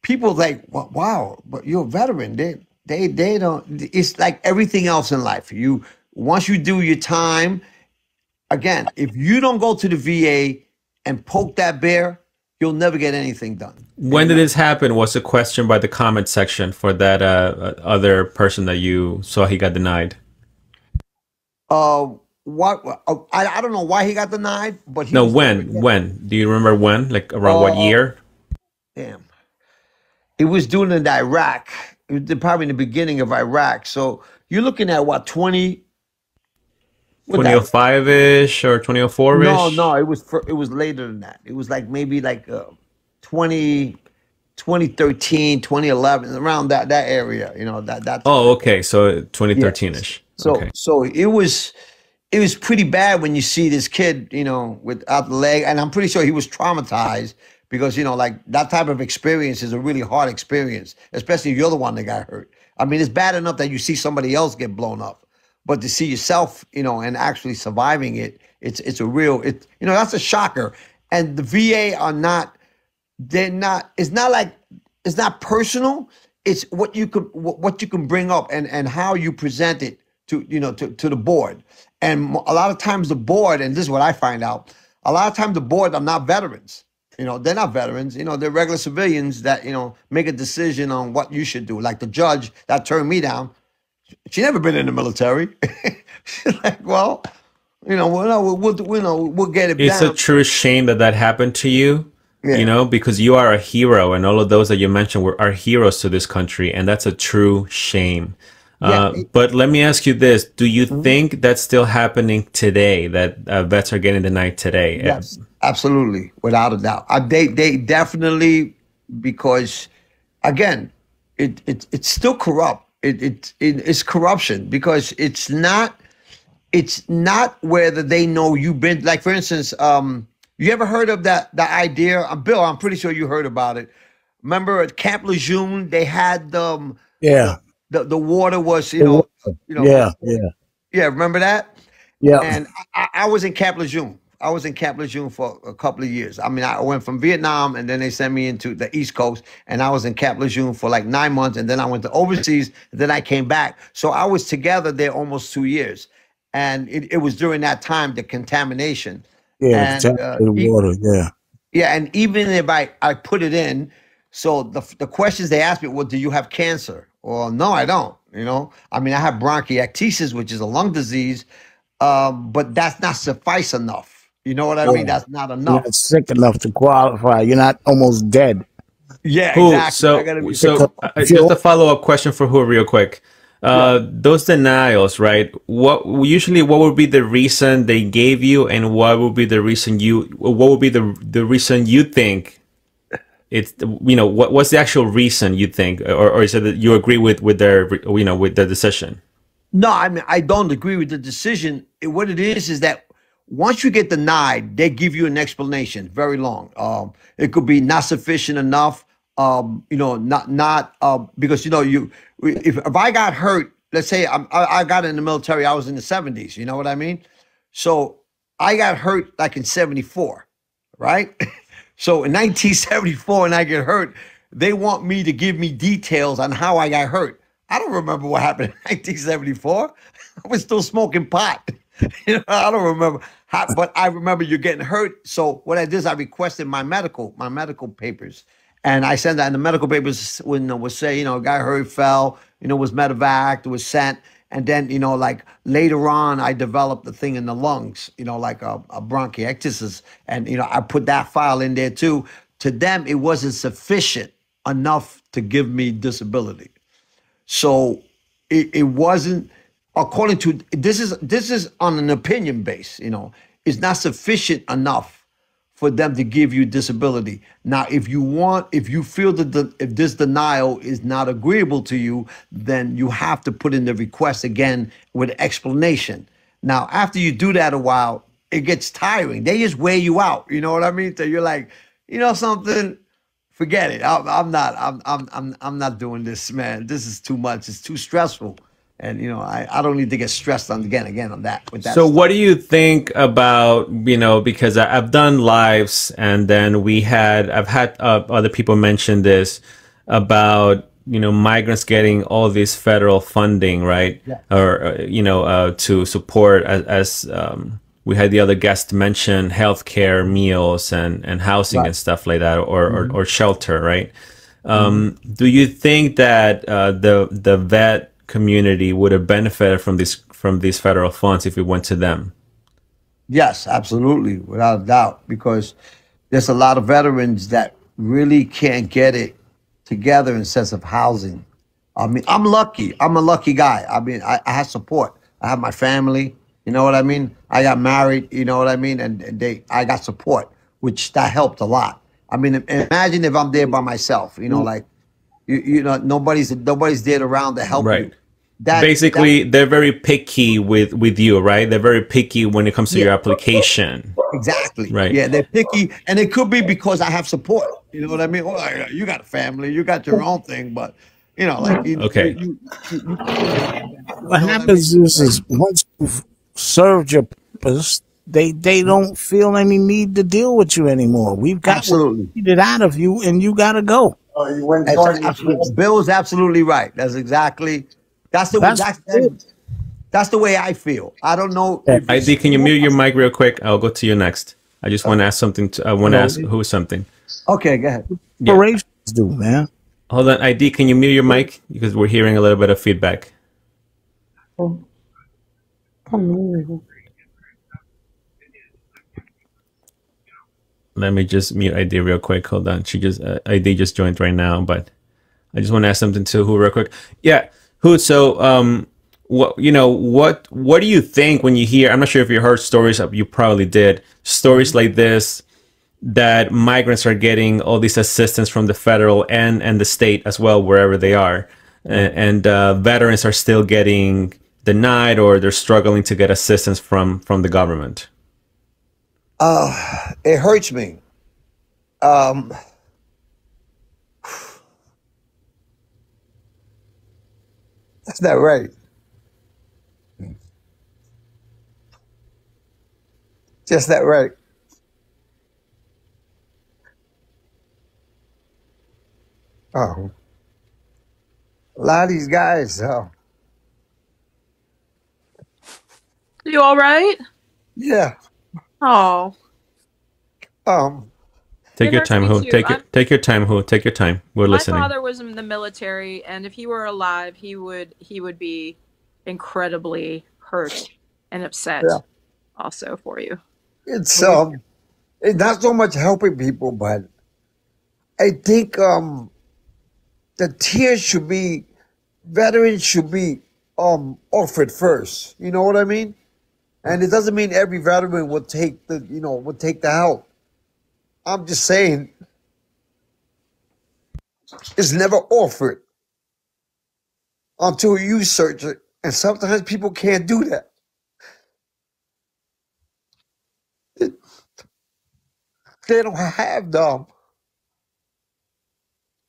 Speaker 5: people like, wow, but you're a veteran. They don't. It's like everything else in life. Once you do your time, again, if you don't go to the VA and poke that bear, you'll never get anything done.
Speaker 1: When did this happen? Was a question by the comment section for that other person that you saw he got denied.
Speaker 5: What? I don't know why he got denied, but he
Speaker 1: No,
Speaker 5: was
Speaker 1: when? Do you remember when? Like around what year?
Speaker 5: Damn. It was doing it in Iraq. It was probably in the beginning of Iraq. So you're looking at what,
Speaker 1: 2005-ish or 2004-ish?
Speaker 5: No, it was later than that. It was like maybe like 2013, 2011, around that area. That.
Speaker 1: Oh, okay. So 2013-ish. Okay.
Speaker 5: So it was pretty bad when you see this kid, without the leg, and I'm pretty sure he was traumatized because like that type of experience is a really hard experience, especially if you're the one that got hurt. I mean, it's bad enough that you see somebody else get blown up, but to see yourself, and actually surviving it, it's a real, that's a shocker. And the VA it's not personal. It's what you can bring up and how you present it to the board. And a lot of times the board, and this is what I find out, a lot of times the board are not veterans. They're not veterans. They're regular civilians that, make a decision on what you should do. Like the judge that turned me down, she never been in the military. She's like, well, we'll get it down.
Speaker 1: It's a true shame that happened to you.
Speaker 5: Yeah.
Speaker 1: Because you are a hero, and all of those that you mentioned are heroes to this country, and that's a true shame.
Speaker 5: Yeah.
Speaker 1: But let me ask you this. Do you think that's still happening today, that vets are getting denied today?
Speaker 5: Yes, absolutely, without a doubt. They definitely, because, again, it's still corrupt. It's corruption because it's not whether they know you've been, like, for instance, you ever heard of the idea? Bill, I'm pretty sure you heard about it. Remember at Camp Lejeune, they had the water was,
Speaker 3: Yeah.
Speaker 5: remember that?
Speaker 3: Yeah.
Speaker 5: And I was in Camp Lejeune. I was in Camp Lejeune for a couple of years. I mean, I went from Vietnam, and then they sent me into the East Coast, and I was in Camp Lejeune for like 9 months, and then I went to overseas, and then I came back. So I was together there almost 2 years. And it was during that time, the contamination.
Speaker 3: Yeah,
Speaker 5: And,
Speaker 3: water, yeah.
Speaker 5: Yeah, and even if I put it in, so the questions they asked me, well, do you have cancer? Well, no, I don't. I mean, I have bronchiectasis, which is a lung disease, but that's not suffice enough. You know what I mean? That's not enough.
Speaker 3: You're not sick enough to qualify. You're not almost dead.
Speaker 5: Yeah,
Speaker 1: Who?
Speaker 5: exactly.
Speaker 1: So just a follow-up question for who, real quick. Those denials, right? What would be the reason they gave you, and what would be the reason the reason you think it's, what's the actual reason you think, or is it that you agree with their, with the decision?
Speaker 5: No, I mean, I don't agree with the decision. What it is that once you get denied, they give you an explanation, very long. It could be not sufficient enough. Because if I got hurt, let's say I got in the military, I was in the 70s. You know what I mean? So I got hurt like in 74, right? So in 1974, when I get hurt, they want me to give me details on how I got hurt. I don't remember what happened in 1974. I was still smoking pot. I don't remember but I remember you're getting hurt. So what I did is I requested my medical papers. And I sent that, and the medical papers would say, guy hurt, fell, was medevaced, was sent. And then, like later on, I developed the thing in the lungs, like a bronchiectasis. And, I put that file in there too. To them, it wasn't sufficient enough to give me disability. So it wasn't, according to, this is on an opinion base, you know, it's not sufficient enough for them to give you disability. Now, if you feel that if this denial is not agreeable to you, then you have to put in the request again with explanation. Now, after you do that a while, it gets tiring. They just weigh you out. You know what I mean? So you're like, you know something, forget it. I'm not doing this, man. This is too much. It's too stressful. And you know, I don't need to get stressed on again on that with that
Speaker 1: So
Speaker 5: stuff.
Speaker 1: what do you think about, you know, because I've done lives, and then I've had other people mention this about, you know, migrants getting all this federal funding, right?
Speaker 5: Yeah.
Speaker 1: Or, you know, to support, as we had the other guest mention, healthcare, meals, and housing,
Speaker 5: Right.
Speaker 1: and stuff like that, or shelter, right? Do you think that the vet community would have benefited from these federal funds if we went to them?
Speaker 5: Yes, absolutely, without a doubt, because there's a lot of veterans that really can't get it together in sense of housing. I mean, I'm lucky. I'm a lucky guy. I mean, I have support. I have my family. You know what I mean? I got married. You know what I mean? And I got support, which that helped a lot. I mean, imagine if I'm there by myself. You know, like you know, nobody's there around to help
Speaker 1: Right.
Speaker 5: you. That
Speaker 1: Basically, they're very picky with you, right? They're very picky when it comes to your
Speaker 5: Yeah.
Speaker 1: application.
Speaker 5: Exactly.
Speaker 1: Right.
Speaker 5: Yeah, they're picky, and it could be because I have support. You know what I mean? Well, you got a family, you got your own thing, but you know, like
Speaker 1: Okay.
Speaker 3: What happens is once you've served your purpose, they don't feel any need to deal with you anymore. We've got
Speaker 5: Absolutely.
Speaker 3: it out of you, and you got to go.
Speaker 5: Bill is absolutely right. That's exactly that's the that's the way I feel. I don't know. If
Speaker 1: ID, can you mute your mic real quick? I'll go to you next. I just want to ask something. I want to ask who something.
Speaker 5: Okay, go ahead.
Speaker 1: Yeah.
Speaker 3: Operations do, man.
Speaker 1: Hold on, ID. Can you mute your mic, because we're hearing a little bit of feedback? Let me just mute ID real quick. Hold on. She just ID just joined right now, but I just want to ask something to Who real quick. Yeah, Who. So, what do you think when you hear? I'm not sure if you heard stories. You probably did. Stories like this, that migrants are getting all this assistance from the federal and the state as well, wherever they are, and veterans are still getting denied, or they're struggling to get assistance from the government.
Speaker 5: It hurts me. That's not right. Just not right. Oh, a lot of these guys.
Speaker 4: You all right?
Speaker 5: Yeah.
Speaker 4: Oh,
Speaker 1: Take
Speaker 4: it
Speaker 1: your
Speaker 4: hurts
Speaker 1: time,
Speaker 4: me
Speaker 1: Who.
Speaker 4: too.
Speaker 1: Take your time, Who. Take your time. We're
Speaker 4: My
Speaker 1: listening.
Speaker 4: father was in the military, and if he were alive, he would be incredibly hurt and upset
Speaker 5: Yeah.
Speaker 4: also for you.
Speaker 5: It's not so much helping people, but I think the tiers should be, veterans should be offered first. You know what I mean? And it doesn't mean every veteran will take the help. I'm just saying it's never offered until you search it, and sometimes people can't do that. They don't have the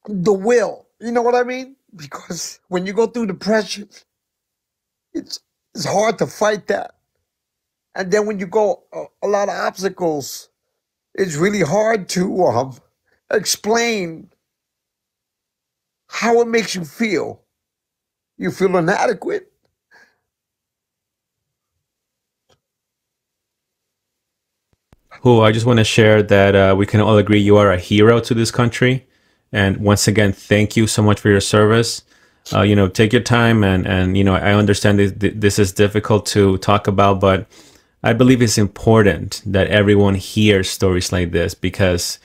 Speaker 5: will. You know what I mean? Because when you go through depression, it's hard to fight that. And then when you go a lot of obstacles, it's really hard to explain how it makes you feel. You feel inadequate.
Speaker 1: Who, I just want to share that we can all agree you are a hero to this country. And once again, thank you so much for your service. Take your time, and I understand this is difficult to talk about, but I believe it's important that everyone hears stories like this, because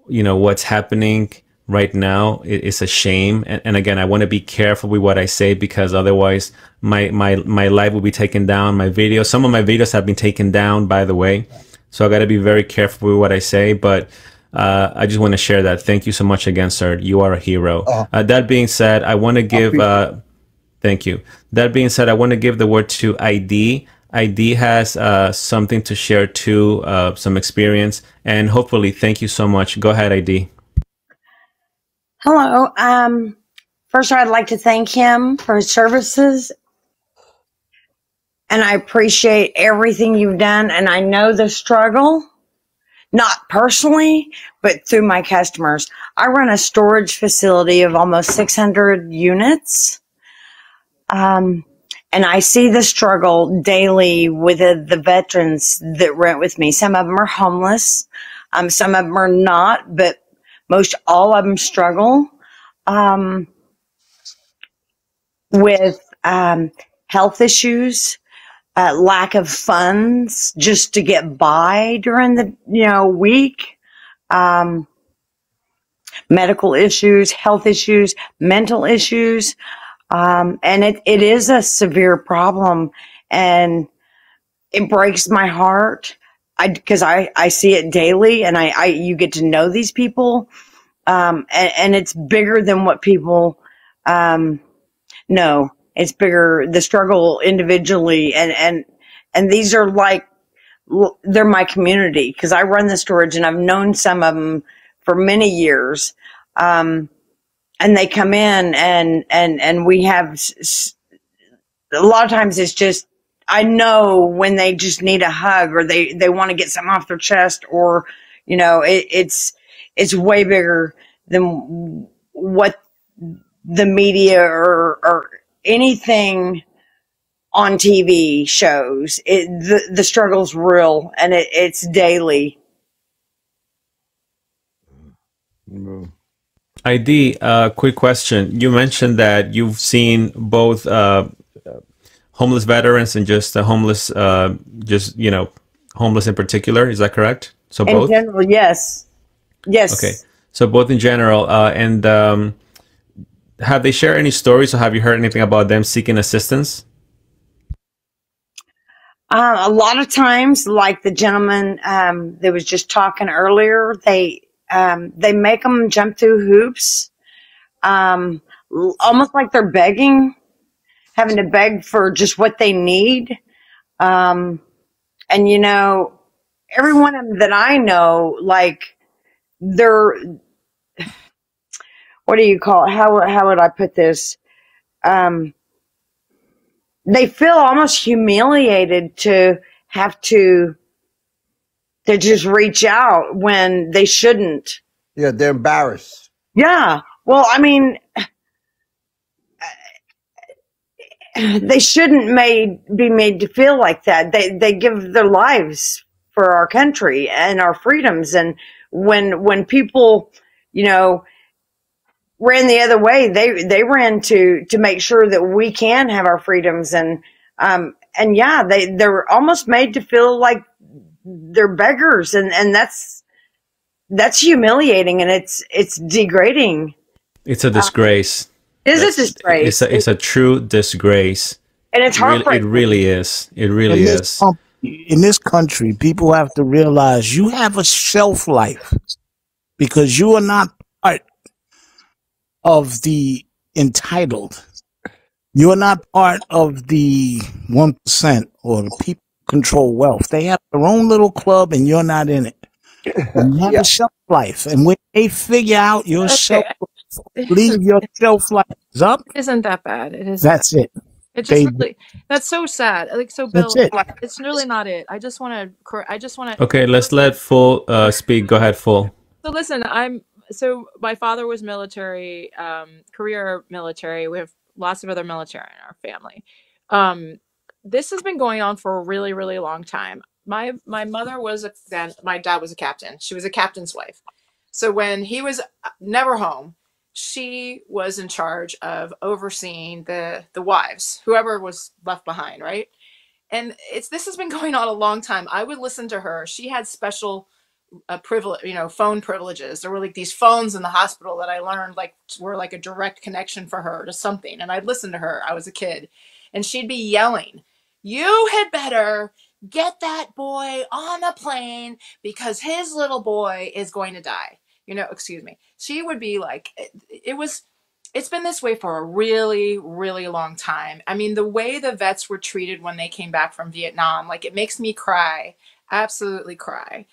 Speaker 1: what's happening right now is a shame. And again, I want to be careful with what I say, because otherwise my life will be taken down. My videos, some of my videos have been taken down, by the way. So I got to be very careful with what I say. But I just want to share that. Thank you so much again, sir. You are a hero. That being said, I want to give, thank you. That being said, I want to give the word to ID. ID has something to share too, some experience, and hopefully, thank you so much. Go ahead, ID.
Speaker 6: Hello. First, I'd like to thank him for his services, and I appreciate everything you've done. And I know the struggle, not personally, but through my customers. I run a storage facility of almost 600 units. And I see the struggle daily with the veterans that rent with me. Some of them are homeless. Some of them are not, but most all of them struggle with health issues, lack of funds just to get by during the week, medical issues, health issues, mental issues. And it is a severe problem, and it breaks my heart. Because I see it daily, and you get to know these people, and it's bigger than what people know. It's bigger, the struggle individually, and these are like, they're my community, because I run the storage, and I've known some of them for many years. And they come in, and we have a lot of times it's just, I know when they just need a hug, or they want to get something off their chest, or it's way bigger than what the media or anything on TV shows. The struggle's real, and it's daily.
Speaker 1: ID, quick question. You mentioned that you've seen both homeless veterans and just homeless, homeless in particular. Is that correct? So both?
Speaker 6: In general, yes. Yes.
Speaker 1: Okay. So both in general. And have they shared any stories, or have you heard anything about them seeking assistance?
Speaker 6: A lot of times, like the gentleman that was just talking earlier, they make them jump through hoops, almost like they're begging, having to beg for just what they need. And every one of them that I know, like, they're, what do you call it? How would I put this? They feel almost humiliated to have to just reach out when they shouldn't.
Speaker 5: Yeah, they're embarrassed.
Speaker 6: Yeah. Well, I mean, they shouldn't be made to feel like that. They give their lives for our country and our freedoms. And when people, ran the other way, they ran to make sure that we can have our freedoms. And yeah, they're almost made to feel like they're beggars, and that's humiliating, and it's degrading.
Speaker 1: It's a disgrace.
Speaker 6: It is a disgrace.
Speaker 1: It's a true disgrace.
Speaker 6: And it's heartbreaking.
Speaker 1: It really is. It really is.
Speaker 3: In this country, people have to realize you have a shelf life, because you are not part of the entitled. You are not part of the 1% or the people who control wealth. They have their own little club, and you're not in it. And you have a shelf life. And when they figure out your shelf life, leave your shelf life up.
Speaker 2: It isn't that bad. It is.
Speaker 3: That's it.
Speaker 2: It's just really, that's so sad. Like, so Bill,
Speaker 3: That's it.
Speaker 2: It's really not it. I just want to.
Speaker 1: Okay, let's let Full speak. Go ahead, Full.
Speaker 2: So listen, my father was military, career military. We have lots of other military in our family. This has been going on for a really, really long time. My mother my dad was a captain. She was a captain's wife. So when he was never home, she was in charge of overseeing the wives, whoever was left behind, right? And this has been going on a long time. I would listen to her. She had special
Speaker 4: a privilege, phone privileges. There were like these phones in the hospital that I learned like were like a direct connection for her to something. And I'd listen to her. I was a kid, and she'd be yelling, "You had better get that boy on a plane because his little boy is going to die." Excuse me. She would be like, it's been this way for a really, really long time. I mean, the way the vets were treated when they came back from Vietnam, like, it makes me cry, absolutely cry.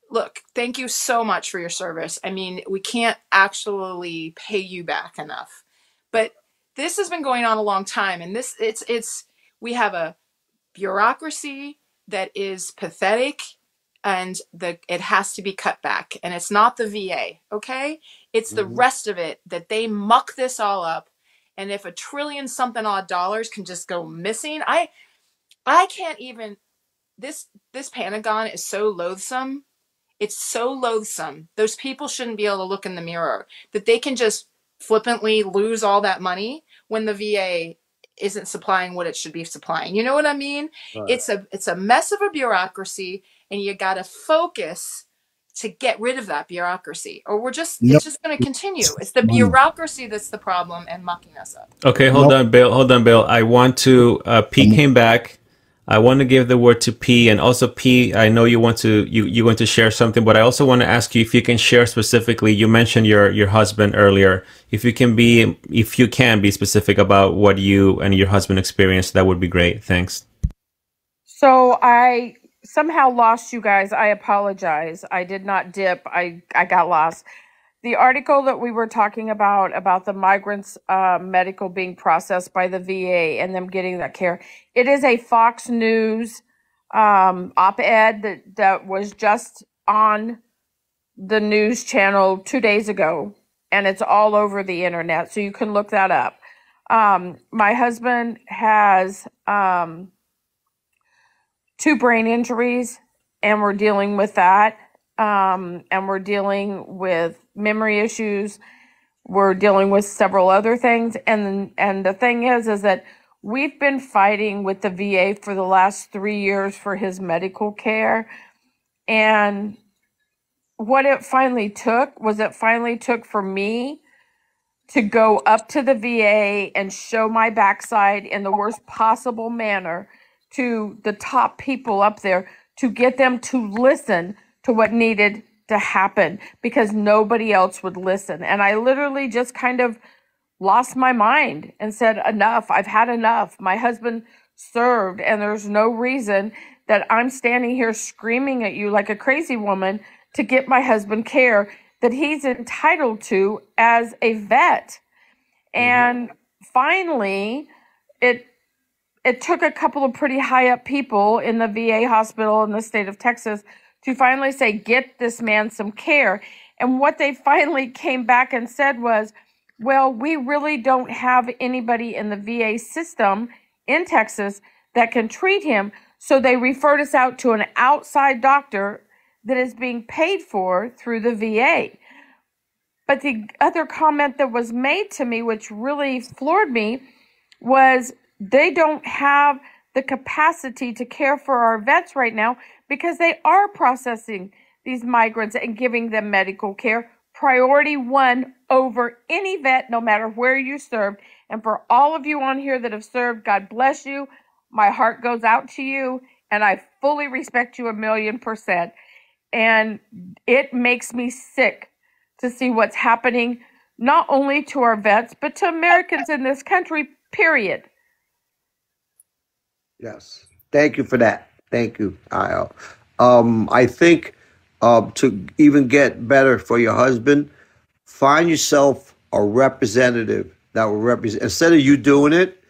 Speaker 4: Look, thank you so much for your service. I mean, we can't actually pay you back enough. But this has been going on a long time, and we have a bureaucracy that is pathetic, and it has to be cut back. And it's not the VA, okay? It's the rest of it that they muck this all up. And if $1 trillion something odd dollars can just go missing, I can't even. This Pentagon is so loathsome. It's so loathsome. Those people shouldn't be able to look in the mirror, that they can just flippantly lose all that money when the VA isn't supplying what it should be supplying. You know what I mean?
Speaker 5: Right.
Speaker 4: It's a mess of a bureaucracy, and you got to focus to get rid of that bureaucracy, or it's just going to continue. It's the bureaucracy that's the problem and mucking us up.
Speaker 1: Okay, hold on, Bill. Hold on, Bill. I want to. P came back. I want to give the word to P, and also P. I know you want to share something, but I also want to ask you if you can share specifically. You mentioned your husband earlier. If you can be specific about what you and your husband experienced, that would be great. Thanks.
Speaker 2: So I somehow lost you guys. I apologize. I did not dip. I got lost. The article that we were talking about the migrants' medical being processed by the VA and them getting that care. It is a Fox News op-ed that was just on the news channel 2 days ago, and it's all over the internet, so you can look that up. My husband has 2 brain injuries, and we're dealing with that. And we're dealing with memory issues. We're dealing with several other things. And the thing is that we've been fighting with the VA for the last 3 years for his medical care. And what it finally took for me to go up to the VA and show my backside in the worst possible manner to the top people up there, to get them to listen to what needed to happen, because nobody else would listen. And I literally just kind of lost my mind and said, enough, I've had enough. My husband served, and there's no reason that I'm standing here screaming at you like a crazy woman to get my husband care that he's entitled to as a vet. And finally, it took a couple of pretty high up people in the VA hospital in the state of Texas to finally say, get this man some care. And what they finally came back and said was, well, we really don't have anybody in the VA system in Texas that can treat him. So they referred us out to an outside doctor that is being paid for through the VA. But the other comment that was made to me, which really floored me, was they don't have the capacity to care for our vets right now because they are processing these migrants and giving them medical care. Priority 1 over any vet, no matter where you served. And for all of you on here that have served, God bless you. My heart goes out to you, and I fully respect you 1,000,000%. And it makes me sick to see what's happening, not only to our vets, but to Americans in this country, period.
Speaker 5: Yes. Thank you for that. Thank you, Io. I think to even get better for your husband, find yourself a representative that will represent, instead of you doing it,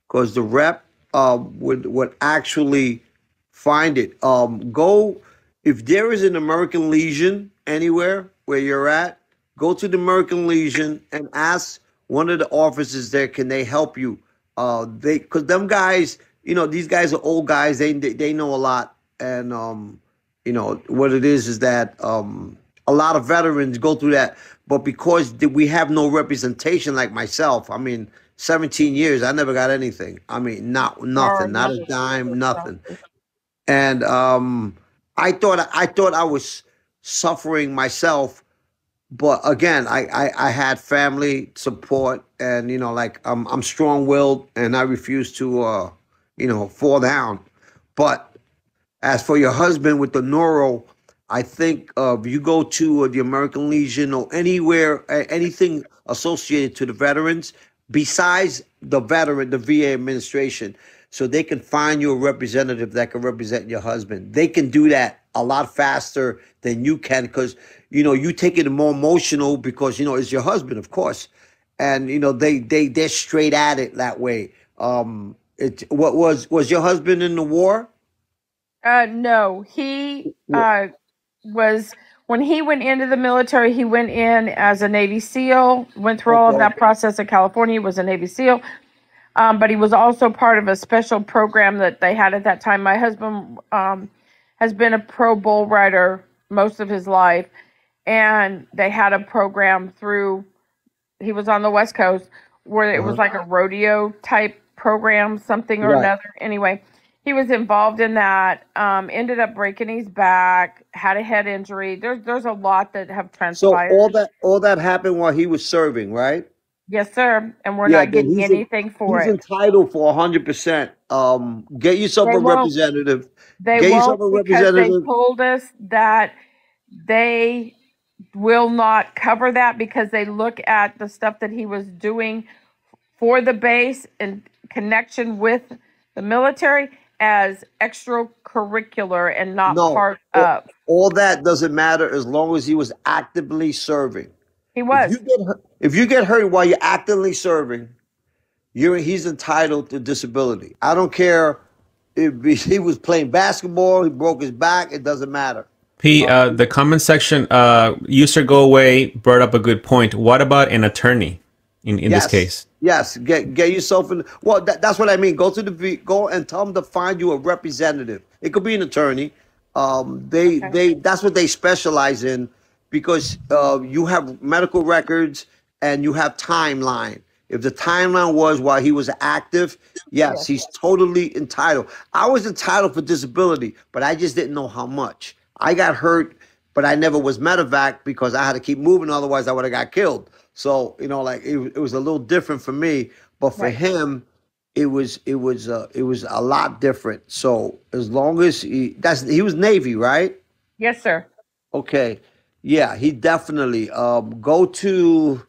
Speaker 5: because the rep would actually find it. Go, if there is an American Legion anywhere where you're at, go to the American Legion and ask one of the officers there, can they help you? Because them guys, these guys are old guys. They know a lot, and what it is that a lot of veterans go through that, but because we have no representation, like myself, 17 years, I never got anything. Nothing, not a dime, nothing. And I thought I was suffering myself. But again, I had family support, and like I'm strong-willed, and I refuse to fall down. But as for your husband with the neuro, I think you go to the American Legion or anywhere, anything associated to the veterans, besides the veteran, the VA administration, so they can find you a representative that can represent your husband. They can do that a lot faster than you can, because you take it more emotional, because it's your husband, of course, and they're straight at it that way. What was your husband in the war?
Speaker 2: No, he was, when he went into the military, he went in as a Navy SEAL, went through all of
Speaker 5: Okay.
Speaker 2: that process in California, he was a Navy SEAL. But he was also part of a special program that they had at that time. My husband has been a pro bull rider most of his life, and they had a program through, he was on the West Coast, where it was like a rodeo type program, something or
Speaker 5: Right.
Speaker 2: another. Anyway, he was involved in that, ended up breaking his back, had a head injury. There's a lot that have
Speaker 5: So
Speaker 2: transpired.
Speaker 5: all that happened while he was serving, right?
Speaker 2: Yes, sir. And we're
Speaker 5: Yeah,
Speaker 2: not
Speaker 5: then
Speaker 2: getting anything for
Speaker 5: he's
Speaker 2: it.
Speaker 5: entitled for 100%. Get yourself
Speaker 2: They
Speaker 5: a
Speaker 2: won't.
Speaker 5: representative.
Speaker 2: They
Speaker 5: Get yourself
Speaker 2: won't,
Speaker 5: a
Speaker 2: because they
Speaker 5: representative.
Speaker 2: told us that they will not cover that, because they look at the stuff that he was doing for the base in connection with the military as extracurricular and not
Speaker 5: No,
Speaker 2: part
Speaker 5: all,
Speaker 2: of.
Speaker 5: all that doesn't matter as long as he was actively serving.
Speaker 2: He
Speaker 5: If
Speaker 2: was.
Speaker 5: you get hurt while you're actively serving, he's entitled to disability. I don't care if he was playing basketball, he broke his back, it doesn't matter.
Speaker 1: P, the comment section, user go away brought up a good point. What about an attorney in this case?
Speaker 5: Yes, get yourself in. Well, that's what I mean. Go to go and tell them to find you a representative. It could be an attorney. They that's what they specialize in, because you have medical records and you have timeline. If the timeline was while he was active, yes, he's totally entitled. I was entitled for disability, but I just didn't know how much. I got hurt, but I never was medevac because I had to keep moving. Otherwise, I would have got killed. So like it was a little different for me, but for him, it was a lot different. So as long as he was Navy, right?
Speaker 2: Yes, sir.
Speaker 5: Okay, yeah, he definitely go to.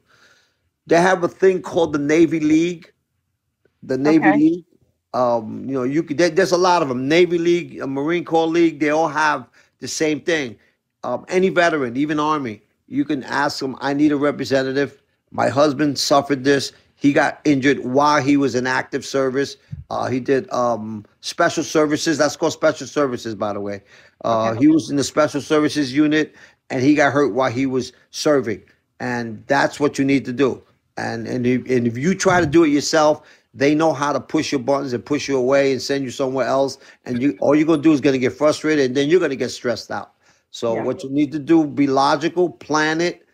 Speaker 5: They have a thing called the Navy League. The Navy
Speaker 2: Okay.
Speaker 5: League. You could. There's a lot of them. Navy League, Marine Corps League. They all have the same thing. Any veteran, even Army, you can ask them. I need a representative. My husband suffered this. He got injured while he was in active service. He did special services. That's called special services, by the way. He was in the special services unit, and he got hurt while he was serving. And that's what you need to do. And if you try to do it yourself, they know how to push your buttons and push you away and send you somewhere else. And all you're gonna do is gonna get frustrated, and then you're gonna get stressed out. So what you need to do, be logical, plan it,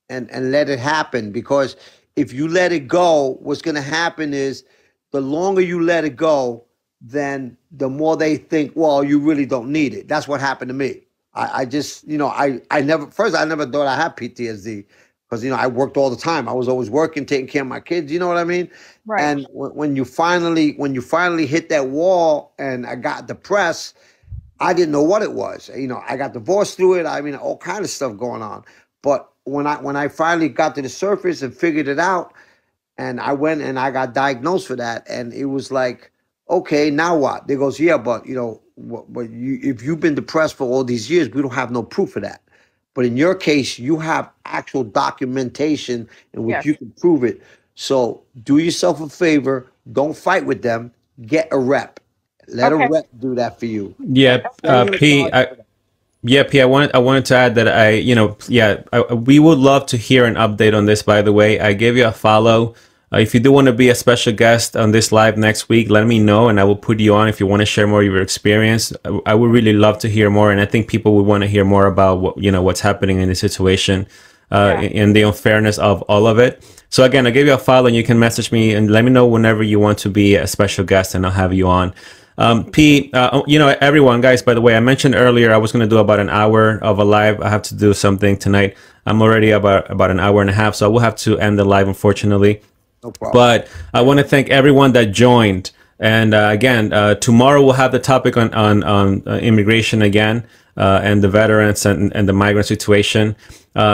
Speaker 5: and let it happen. Because if you let it go, what's gonna happen is the longer you let it go, then the more they think, well, you really don't need it. That's what happened to me. I just, I never thought I had PTSD. Because I worked all the time. I was always working, taking care of my kids. You know what I mean?
Speaker 2: Right.
Speaker 5: And when you finally hit that wall, and I got depressed, I didn't know what it was. I got divorced through it. I mean, all kind of stuff going on. But when I finally got to the surface and figured it out, and I went and I got diagnosed for that, and it was like, okay, now what? They goes, yeah, but if you've been depressed for all these years, we don't have no proof of that. But in your case, you have actual documentation in which you can prove it. So do yourself a favor. Don't fight with them. Get a rep. Let a rep do that for you.
Speaker 1: Yeah, P. I wanted to add that we would love to hear an update on this. By the way, I gave you a follow. If you do want to be a special guest on this live next week, let me know, and I will put you on if you want to share more of your experience. I would really love to hear more, and I think people would want to hear more about what's happening in the situation, and the unfairness of all of it. So again, I gave you a follow, and you can message me and let me know whenever you want to be a special guest, and I'll have you on. P, everyone, guys, by the way, I mentioned earlier I was going to do about an hour of a live. I have to do something tonight. I'm already about an hour and a half, so I will have to end the live, unfortunately.
Speaker 5: No problem.
Speaker 1: But I want to thank everyone that joined. And again, tomorrow we'll have the topic on immigration again, and the veterans and the migrant situation.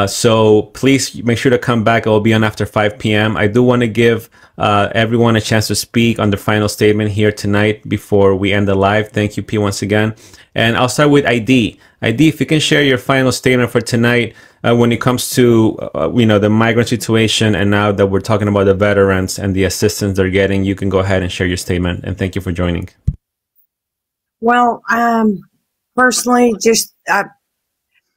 Speaker 1: So please make sure to come back. It will be on after 5 p.m. I do want to give everyone a chance to speak on the final statement here tonight before we end the live. Thank you, P, once again. And I'll start with ID. ID, if you can share your final statement for tonight when it comes to the migrant situation, and now that we're talking about the veterans and the assistance they're getting, you can go ahead and share your statement. And thank you for joining.
Speaker 6: Well, personally, just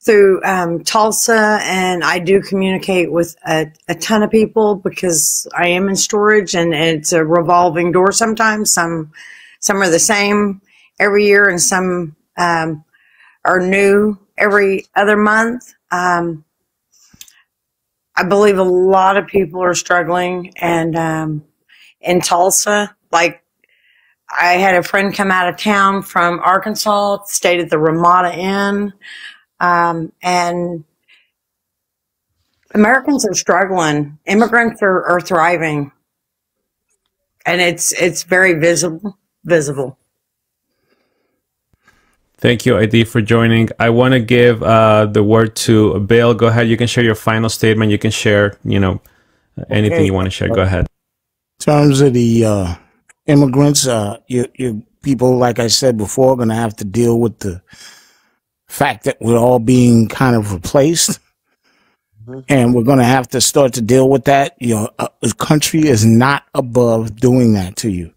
Speaker 6: through Tulsa, and I do communicate with a ton of people because I am in storage, and it's a revolving door sometimes. Some are the same every year, and some are new every other month. I believe a lot of people are struggling, and in Tulsa, like, I had a friend come out of town from Arkansas, stayed at the Ramada Inn, and Americans are struggling. Immigrants are thriving, and it's very visible.
Speaker 1: Thank you, ID, for joining. I want to give the word to Bill. Go ahead. You can share your final statement. You can share, anything you want to share. Go ahead.
Speaker 3: In terms of the immigrants, you people, like I said before, are going to have to deal with the fact that we're all being kind of replaced. And we're going to have to start to deal with that. The country is not above doing that to you.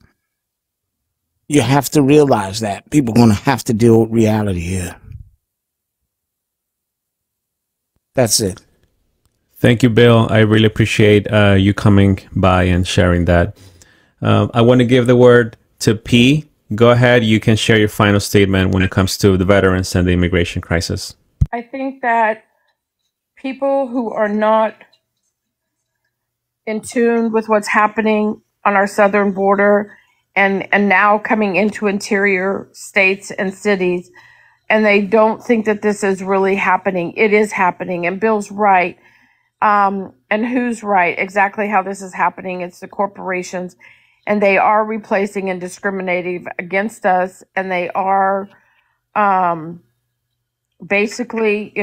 Speaker 3: You have to realize that people are going to have to deal with reality here. That's it.
Speaker 1: Thank you, Bill. I really appreciate you coming by and sharing that. I want to give the word to P. Go ahead. You can share your final statement when it comes to the veterans and the immigration crisis.
Speaker 2: I think that people who are not in tune with what's happening on our southern border and now coming into interior states and cities, and they don't think that this is really happening. It is happening, and Bill's right. And who's right? Exactly how this is happening. It's the corporations, and they are replacing and discriminating against us, and they are basically,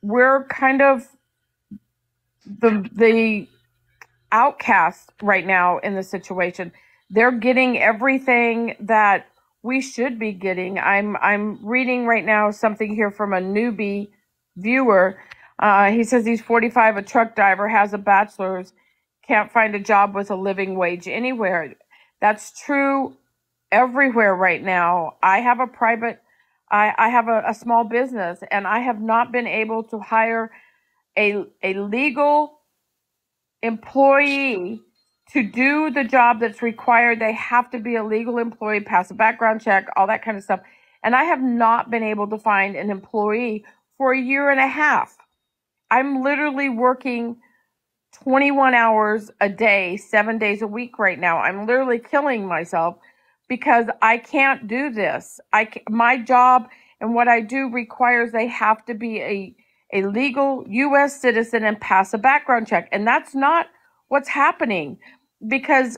Speaker 2: we're kind of the outcast right now in the situation. They're getting everything that we should be getting. I'm reading right now something here from a newbie viewer. He says he's 45, a truck driver, has a bachelor's, can't find a job with a living wage anywhere. That's true everywhere right now. I have I have a small business, and I have not been able to hire a legal employee to do the job that's required. They have to be a legal employee, pass a background check, all that kind of stuff. And I have not been able to find an employee for a year and a half. I'm literally working 21 hours a day, 7 days a week right now. I'm literally killing myself because I can't do this. My job and what I do requires they have to be a legal U.S. citizen and pass a background check. And that's not what's happening, because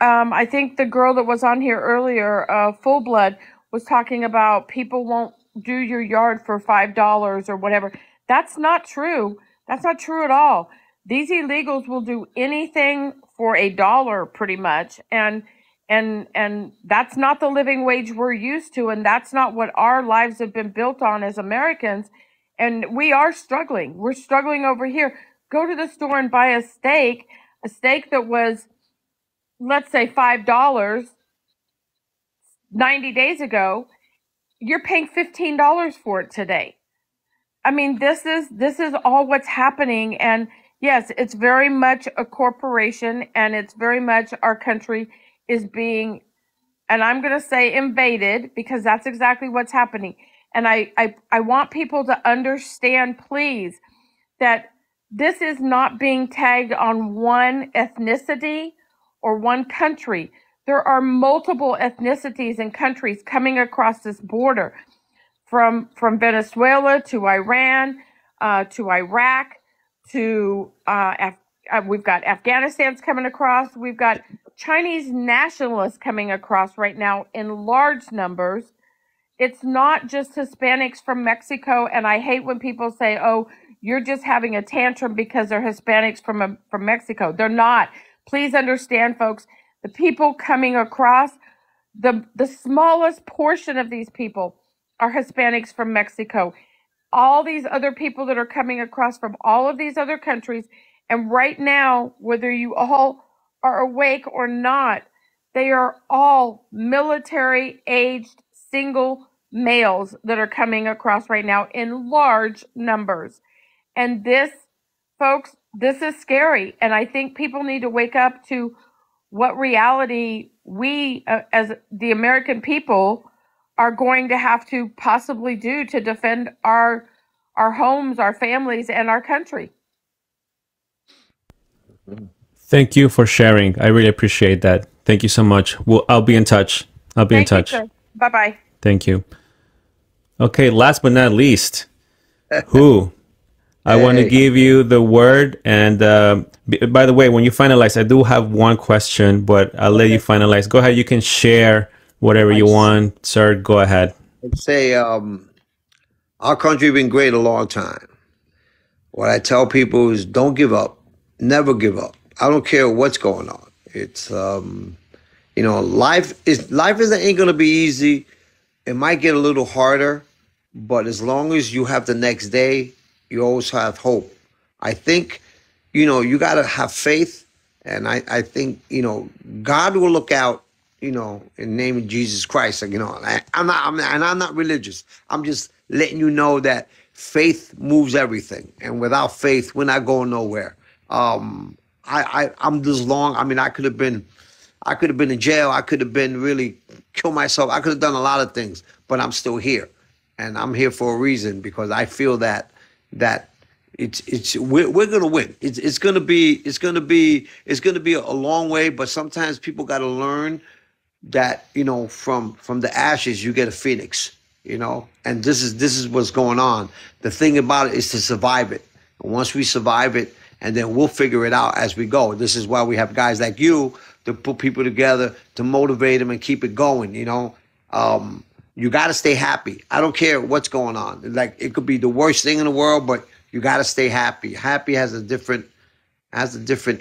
Speaker 2: I think the girl that was on here earlier, Full Blood, was talking about people won't do your yard for $5 or whatever. That's not true. That's not true at all. These illegals will do anything for $1 pretty much. And that's not the living wage we're used to. And that's not what our lives have been built on as Americans. And we are struggling. We're struggling over here. Go to the store and buy a steak that was, let's say, $5 90 days ago. You're paying $15 for it today. I mean, this is all what's happening. And yes, it's very much a corporation, and it's very much our country is being, and I'm going to say invaded, because that's exactly what's happening. And I want people to understand, please, that this is not being tagged on one ethnicity or one country. There are multiple ethnicities and countries coming across this border, from Venezuela to Iran, to Iraq, to we've got Afghanistan's coming across. We've got Chinese nationalists coming across right now in large numbers. It's not just Hispanics from Mexico, and I hate when people say, "Oh, you're just having a tantrum because they're Hispanics from Mexico." They're not. Please understand, folks. The people coming across, the smallest portion of these people are Hispanics from Mexico. All these other people that are coming across from all of these other countries, and right now, whether you all are awake or not, they are all military-aged single males that are coming across right now in large numbers. And this, folks, this is scary. And I think people need to wake up to what reality we, as the American people, are going to have to possibly do to defend our homes, our families, and our country.
Speaker 1: Thank you for sharing. I really appreciate that. Thank you so much. I'll be in touch. Thank you, sir.
Speaker 2: Bye-bye.
Speaker 1: Thank you. Okay, last but not least, who? I want to give you the word. And by the way, when you finalize, I do have one question, but I'll let you finalize. Go ahead. You can share whatever you want, sir. Go ahead.
Speaker 5: I'd say our country has been great a long time. What I tell people is don't give up. Never give up. I don't care what's going on. It's, life ain't going to be easy. It might get a little harder, but as long as you have the next day, you always have hope. I think, you got to have faith. And I think, God will look out, in the name of Jesus Christ. I'm not religious. I'm just letting you know that faith moves everything. And without faith, we're not going nowhere. I'm this long. I could have been in jail. I could have been really kill myself. I could have done a lot of things, but I'm still here. And I'm here for a reason, because I feel that we're gonna win. It's gonna be a long way, but sometimes people got to learn that from the ashes you get a phoenix. And this is what's going on. The thing about it is to survive it. And once we survive it, and then we'll figure it out as we go. This is why we have guys like you to put people together, to motivate them and keep it going. You got to stay happy. I don't care what's going on. Like, it could be the worst thing in the world, but you got to stay happy. Happy has a different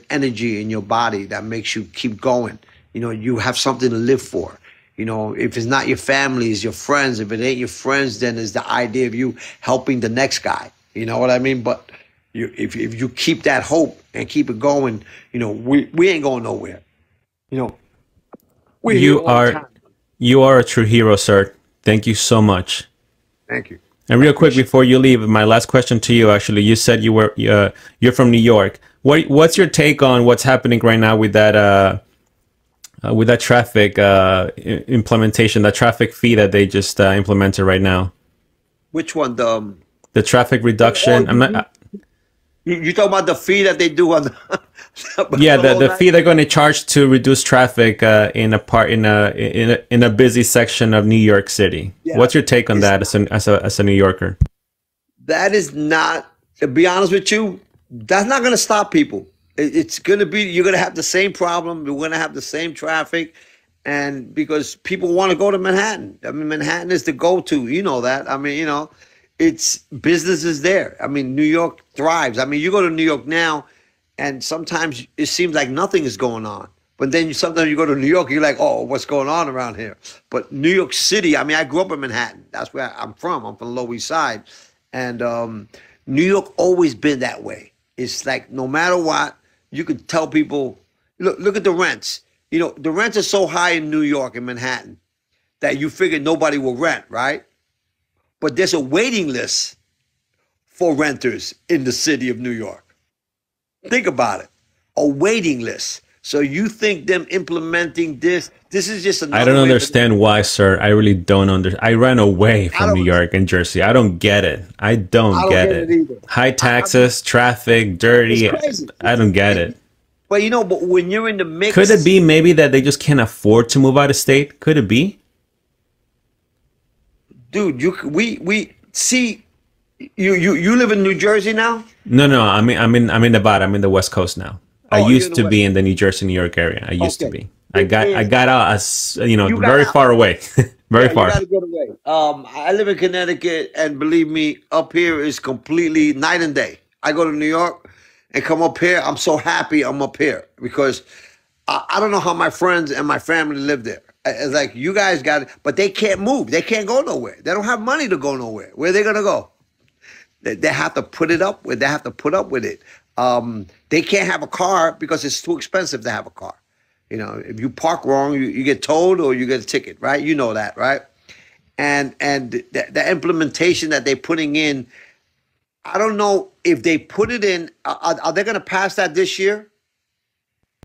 Speaker 5: energy in your body that makes you keep going. You have something to live for. If it's not your family, it's your friends. If it ain't your friends, then it's the idea of you helping the next guy. You know what I mean? But if you keep that hope and keep it going, we ain't going nowhere.
Speaker 1: You are a true hero, sir. Thank you so much.
Speaker 5: Thank you.
Speaker 1: And real quick before you leave, my last question to you. Actually, you said you're from New York. What's your take on what's happening right now with that traffic implementation, that traffic fee that they just implemented right now?
Speaker 5: Which one?
Speaker 1: The traffic reduction. I'm not.
Speaker 5: You talking about the fee that they do on the?
Speaker 1: Yeah, the fee they're going to charge to reduce traffic in a busy section of New York City. Yeah. What's your take on that as a New Yorker?
Speaker 5: That is not, to be honest with you, that's not going to stop people. It's going to be, you're going to have the same problem. You're going to have the same traffic. And because people want to go to Manhattan. Manhattan is the go-to. You know that. It's businesses there. New York thrives. You go to New York now, and sometimes it seems like nothing is going on. But then sometimes you go to New York, you're like, oh, what's going on around here? But New York City, I grew up in Manhattan. That's where I'm from. I'm from the Lower East Side. And New York always been that way. It's like no matter what, you could tell people, look at the rents. The rents are so high in New York and Manhattan that you figure nobody will rent, right? But there's a waiting list for renters in the city of New York. Think about it. A waiting list. So you think them implementing this is just another...
Speaker 1: I don't understand why, sir. I really don't understand. I ran away from New York and Jersey. I don't get it. I don't get it. High taxes, traffic, dirty. I don't get it.
Speaker 5: But but when you're in the mix,
Speaker 1: Could it be maybe that they just can't afford to move out of state? Could it be?
Speaker 5: dude, we see you live in New Jersey now?
Speaker 1: No, no. I'm in Nevada. I'm in the West Coast now. I
Speaker 5: Oh, you're in
Speaker 1: used
Speaker 5: the
Speaker 1: to
Speaker 5: West.
Speaker 1: be in the New Jersey, New York area. I used to
Speaker 5: Okay.
Speaker 1: be. I got out as
Speaker 5: You got
Speaker 1: very
Speaker 5: out.
Speaker 1: far away, very
Speaker 5: Yeah, you
Speaker 1: far.
Speaker 5: gotta get away. I live in Connecticut, and believe me, up here is completely night and day. I go to New York and come up here. I'm so happy I'm up here because I don't know how my friends and my family live there. It's like you guys got it, but they can't move. They can't go nowhere. They don't have money to go nowhere. Where are they gonna go? They have to put it up with. They have to put up with it. They can't have a car because it's too expensive to have a car. If you park wrong, you get towed or you get a ticket, right? You know that, right? And the implementation that they're putting in, I don't know if they put it in. Are they going to pass that this year?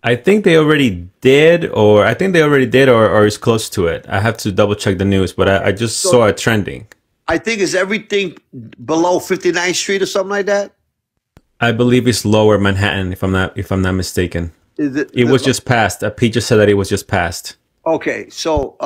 Speaker 1: I think they already did, or is close to it. I have to double check the news, but I just saw it trending.
Speaker 5: I think it's everything below 59th Street or something like that.
Speaker 1: I believe it's Lower Manhattan, if I'm not mistaken.
Speaker 5: Is it?
Speaker 1: It was just passed. Pete just said that it was just passed.
Speaker 5: Okay, so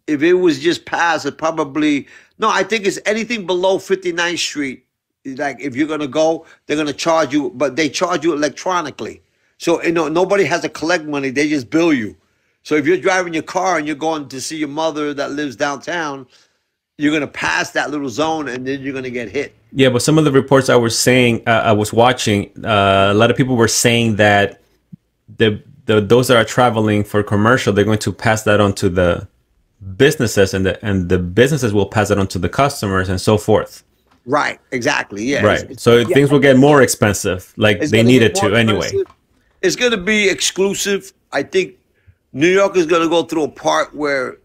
Speaker 5: if it was just passed, it probably no. I think it's anything below 59th Street. Like if you're gonna go, they're gonna charge you, but they charge you electronically. So nobody has to collect money; they just bill you. So if you're driving your car and you're going to see your mother that lives downtown, you're gonna pass that little zone, and then you're gonna get hit.
Speaker 1: Yeah, but some of the reports I was watching, a lot of people were saying that those that are traveling for commercial, they're going to pass that on to the businesses, and the businesses will pass it on to the customers, and so forth.
Speaker 5: Right. Exactly. Yeah.
Speaker 1: Right. So things will get more expensive, like
Speaker 5: It's
Speaker 1: they
Speaker 5: gonna
Speaker 1: needed
Speaker 5: get more
Speaker 1: to anyway.
Speaker 5: expensive. It's going to be exclusive. I think New York is going to go through a part where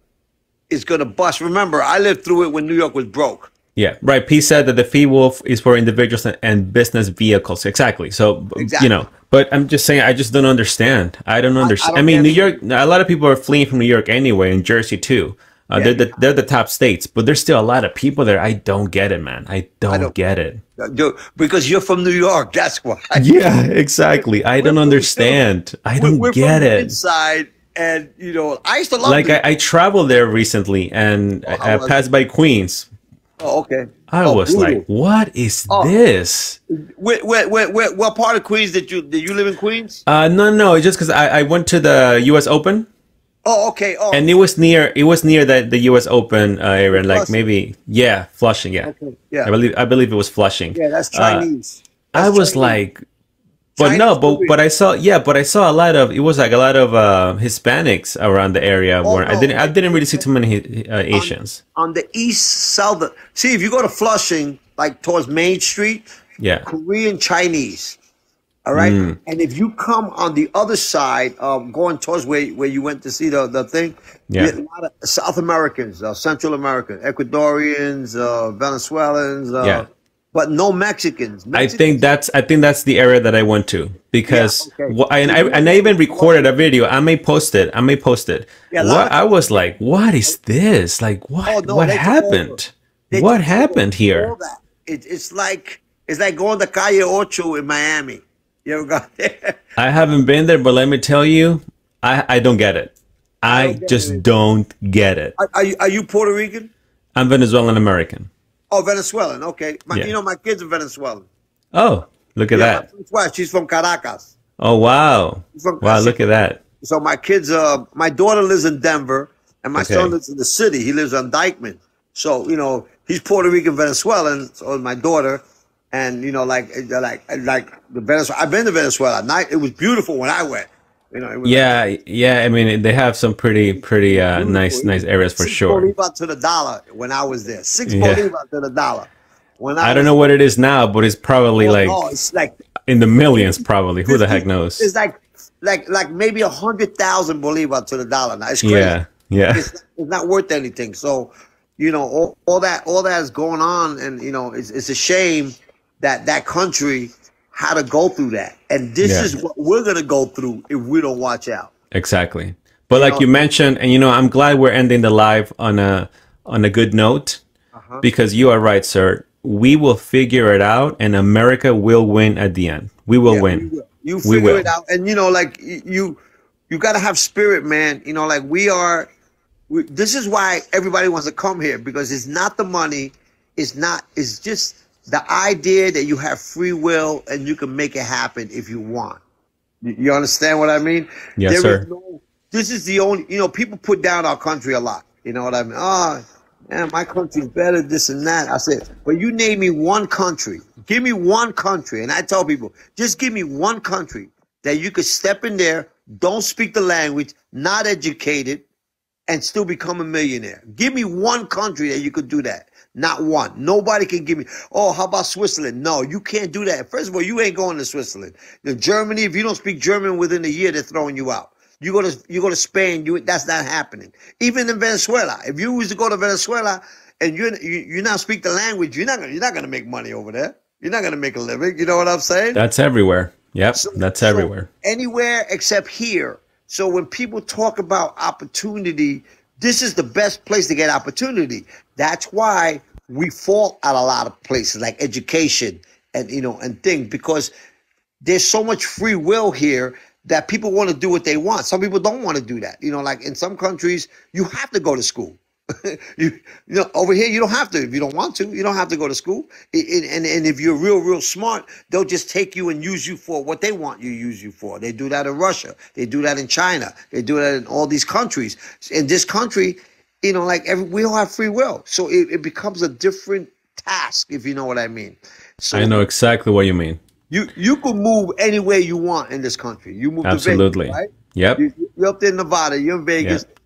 Speaker 5: it's going to bust. Remember, I lived through it when New York was broke.
Speaker 1: Yeah, right. P said that the fee is for individuals and business vehicles. Exactly. So,
Speaker 5: Exactly.
Speaker 1: But I'm just saying, I just don't understand. I don't understand. I mean, New York, a lot of people are fleeing from New York anyway, and Jersey too. They're the top states, but there's still a lot of people there. I don't get it, man. I don't get it.
Speaker 5: Because you're from New York. That's why.
Speaker 1: Yeah, exactly. I don't understand. I don't
Speaker 5: We're
Speaker 1: get
Speaker 5: from the
Speaker 1: it.
Speaker 5: inside, and I used to love
Speaker 1: Like,
Speaker 5: New York.
Speaker 1: I traveled there recently, and I passed by Queens.
Speaker 5: Oh, okay.
Speaker 1: I was
Speaker 5: brutal.
Speaker 1: like, what is this?
Speaker 5: What part of Queens did you live in Queens?
Speaker 1: No. It's just because I went to the U.S. Open.
Speaker 5: Oh, okay. Oh,
Speaker 1: And it was near the U.S. Open area, like
Speaker 5: Flushing.
Speaker 1: maybe Flushing, yeah.
Speaker 5: Okay, yeah.
Speaker 1: I believe it was Flushing.
Speaker 5: Yeah, that's Chinese.
Speaker 1: I was like, but
Speaker 5: Chinese
Speaker 1: no,
Speaker 5: food.
Speaker 1: but I saw a lot of Hispanics around the area where
Speaker 5: no.
Speaker 1: I didn't really see too many Asians.
Speaker 5: On the east southern. See, if you go to Flushing, like towards Main Street,
Speaker 1: Yeah,
Speaker 5: Korean Chinese. All right. And if you come on the other side, going towards where you went to see the thing,
Speaker 1: Yeah.
Speaker 5: you get a lot of South Americans, Central American, Ecuadorians, Venezuelans,
Speaker 1: Yeah.
Speaker 5: but no Mexicans.
Speaker 1: I think that's the area that I went to because
Speaker 5: Yeah, okay.
Speaker 1: and I even recorded a video. I may post it.
Speaker 5: Yeah, a lot of
Speaker 1: I was like, what is this? Like, what?
Speaker 5: Oh, no,
Speaker 1: what
Speaker 5: they took
Speaker 1: happened?
Speaker 5: They
Speaker 1: What
Speaker 5: took
Speaker 1: happened
Speaker 5: all
Speaker 1: here?
Speaker 5: that. It's like going to Calle Ocho in Miami. You ever got there?
Speaker 1: I haven't been there, but let me tell you, I don't get it. I
Speaker 5: don't get
Speaker 1: just
Speaker 5: it.
Speaker 1: don't get it.
Speaker 5: Are you Puerto Rican?
Speaker 1: I'm Venezuelan American.
Speaker 5: Oh, Venezuelan. Okay.
Speaker 1: Yeah.
Speaker 5: My kids are Venezuelan.
Speaker 1: Oh, look at that.
Speaker 5: That's why she's from Caracas.
Speaker 1: Oh, wow.
Speaker 5: From-
Speaker 1: Wow, look at that.
Speaker 5: So my kids, my daughter lives in Denver, and my
Speaker 1: Okay.
Speaker 5: son lives in the city. He lives on Dykeman. So he's Puerto Rican Venezuelan. So is my daughter, and like the Venezuela. I've been to Venezuela. It was beautiful when I went. It was
Speaker 1: Yeah. I mean, they have some pretty nice areas for
Speaker 5: six
Speaker 1: sure.
Speaker 5: bolivar to the dollar when I was there. Six
Speaker 1: Yeah.
Speaker 5: bolivar to the dollar. When
Speaker 1: I don't know what it is now, but it's probably like
Speaker 5: No, it's like
Speaker 1: in the millions, probably. Who the heck knows?
Speaker 5: It's like maybe 100,000 bolivar to the dollar now. It's crazy.
Speaker 1: Yeah.
Speaker 5: It's not worth anything. So, all that is going on, and it's a shame that country had to go through that, and this
Speaker 1: Yeah.
Speaker 5: is what we're gonna go through if we don't watch out.
Speaker 1: Exactly. But like you mentioned, and I'm glad we're ending the live on a good note, because you are right, sir. We will figure it out, and America will win at the end. We will win.
Speaker 5: You
Speaker 1: We
Speaker 5: figure it
Speaker 1: will.
Speaker 5: out, and like you got to have spirit, man. Like this is why everybody wants to come here, because it's not the money, it's just the idea that you have free will and you can make it happen if you want. You understand what I mean?
Speaker 1: Yes,
Speaker 5: There is
Speaker 1: sir.
Speaker 5: no. This is the only. People put down our country a lot. You know what I mean? Oh, man, my country's better, this and that. I said, but you name me one country. Give me one country, and I tell people, just give me one country that you could step in there, don't speak the language, not educated, and still become a millionaire. Give me one country that you could do that. Not one. Nobody can give me, oh, how about Switzerland? No, you can't do that. First of all, you ain't going to Switzerland. In Germany, if you don't speak German within a year, they're throwing you out. You go to Spain, that's not happening. Even in Venezuela, if you was to go to Venezuela and you not speak the language, you're not gonna make money over there. You're not gonna make a living. You know what I'm saying?
Speaker 1: That's everywhere. Yep, that's
Speaker 5: So
Speaker 1: everywhere.
Speaker 5: anywhere except here. So when people talk about opportunity, this is the best place to get opportunity. That's why we fall at a lot of places like education and things, because there's so much free will here that people want to do what they want. Some people don't want to do that. Like in some countries, you have to go to school. Over here, you don't have to. If you don't want to, you don't have to go to school. And if you're real smart, they'll just take you and use you for what they want you to use you for. They do that in Russia. They do that in China. They do that in all these countries. In this country, we all have free will. So it becomes a different task, if you know what I mean. So
Speaker 1: I know exactly what you mean.
Speaker 5: you can move anywhere you want in this country. You move
Speaker 1: Absolutely.
Speaker 5: to Vegas, right?
Speaker 1: Yep.
Speaker 5: You're up there in Nevada. You're in Vegas.
Speaker 1: Yep.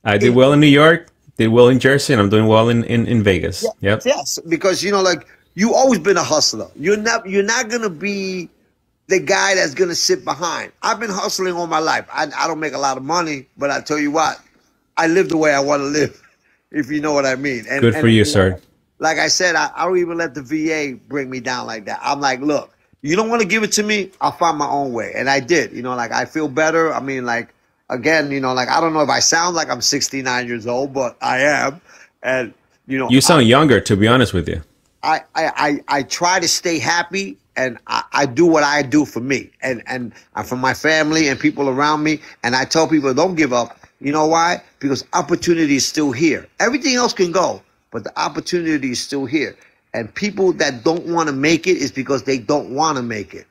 Speaker 1: I did well in New York, did well in Jersey, and I'm doing well in Vegas. Yep.
Speaker 5: Yes, because you always been a hustler. You're not gonna be the guy that's gonna sit behind. I've been hustling all my life. I don't make a lot of money, but I tell you what, I live the way I want to live, if you know what I mean.
Speaker 1: Good for you, sir.
Speaker 5: Like I said, I don't even let the VA bring me down like that. I'm like, look, you don't want to give it to me, I'll find my own way. And I did. I feel better. I mean, again, I don't know if I sound like I'm 69 years old, but I am. And,
Speaker 1: You sound younger, to be honest with you.
Speaker 5: I try to stay happy, and I do what I do for me and for my family and people around me. And I tell people, don't give up. You know why? Because opportunity is still here. Everything else can go, but the opportunity is still here. And people that don't want to make it is because they don't want to make it.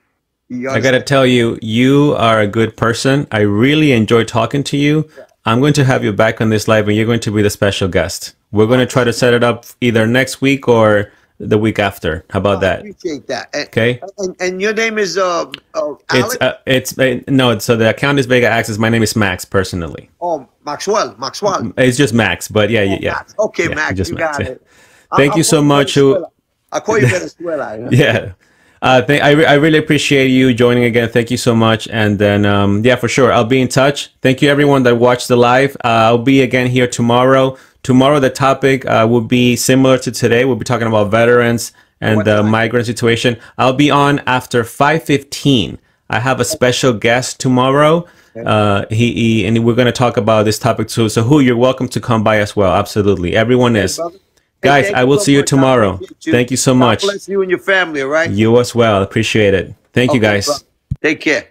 Speaker 1: I got to tell you, you are a good person. I really enjoyed talking to you. I'm going to have you back on this live, and you're going to be the special guest. We're going to try to set it up either next week or the week after. How about that?
Speaker 5: I appreciate that.
Speaker 1: Okay.
Speaker 5: And your name is Alex?
Speaker 1: No. So the account is Vega Access. My name is Max personally.
Speaker 5: Oh, Maxwell.
Speaker 1: It's just Max, but yeah.
Speaker 5: Max. Okay,
Speaker 1: Yeah,
Speaker 5: Max,
Speaker 1: just
Speaker 5: you
Speaker 1: Max,
Speaker 5: got
Speaker 1: yeah.
Speaker 5: it.
Speaker 1: Thank you so much.
Speaker 5: I'll call you Venezuela.
Speaker 1: Yeah. I really appreciate you joining again. Thank you so much. And then, for sure, I'll be in touch. Thank you, everyone that watched the live. I'll be again here tomorrow. Tomorrow, the topic will be similar to today. We'll be talking about veterans and the migrant situation. I'll be on after 5:15. I have a special guest tomorrow. And we're going to talk about this topic too. So, you're welcome to come by as well. Absolutely. Everyone is. Guys, I will see you tomorrow. Thank you so much.
Speaker 5: God bless you and your family, all right?
Speaker 1: You as well. Appreciate it. Thank you, guys.
Speaker 5: Bro. Take care.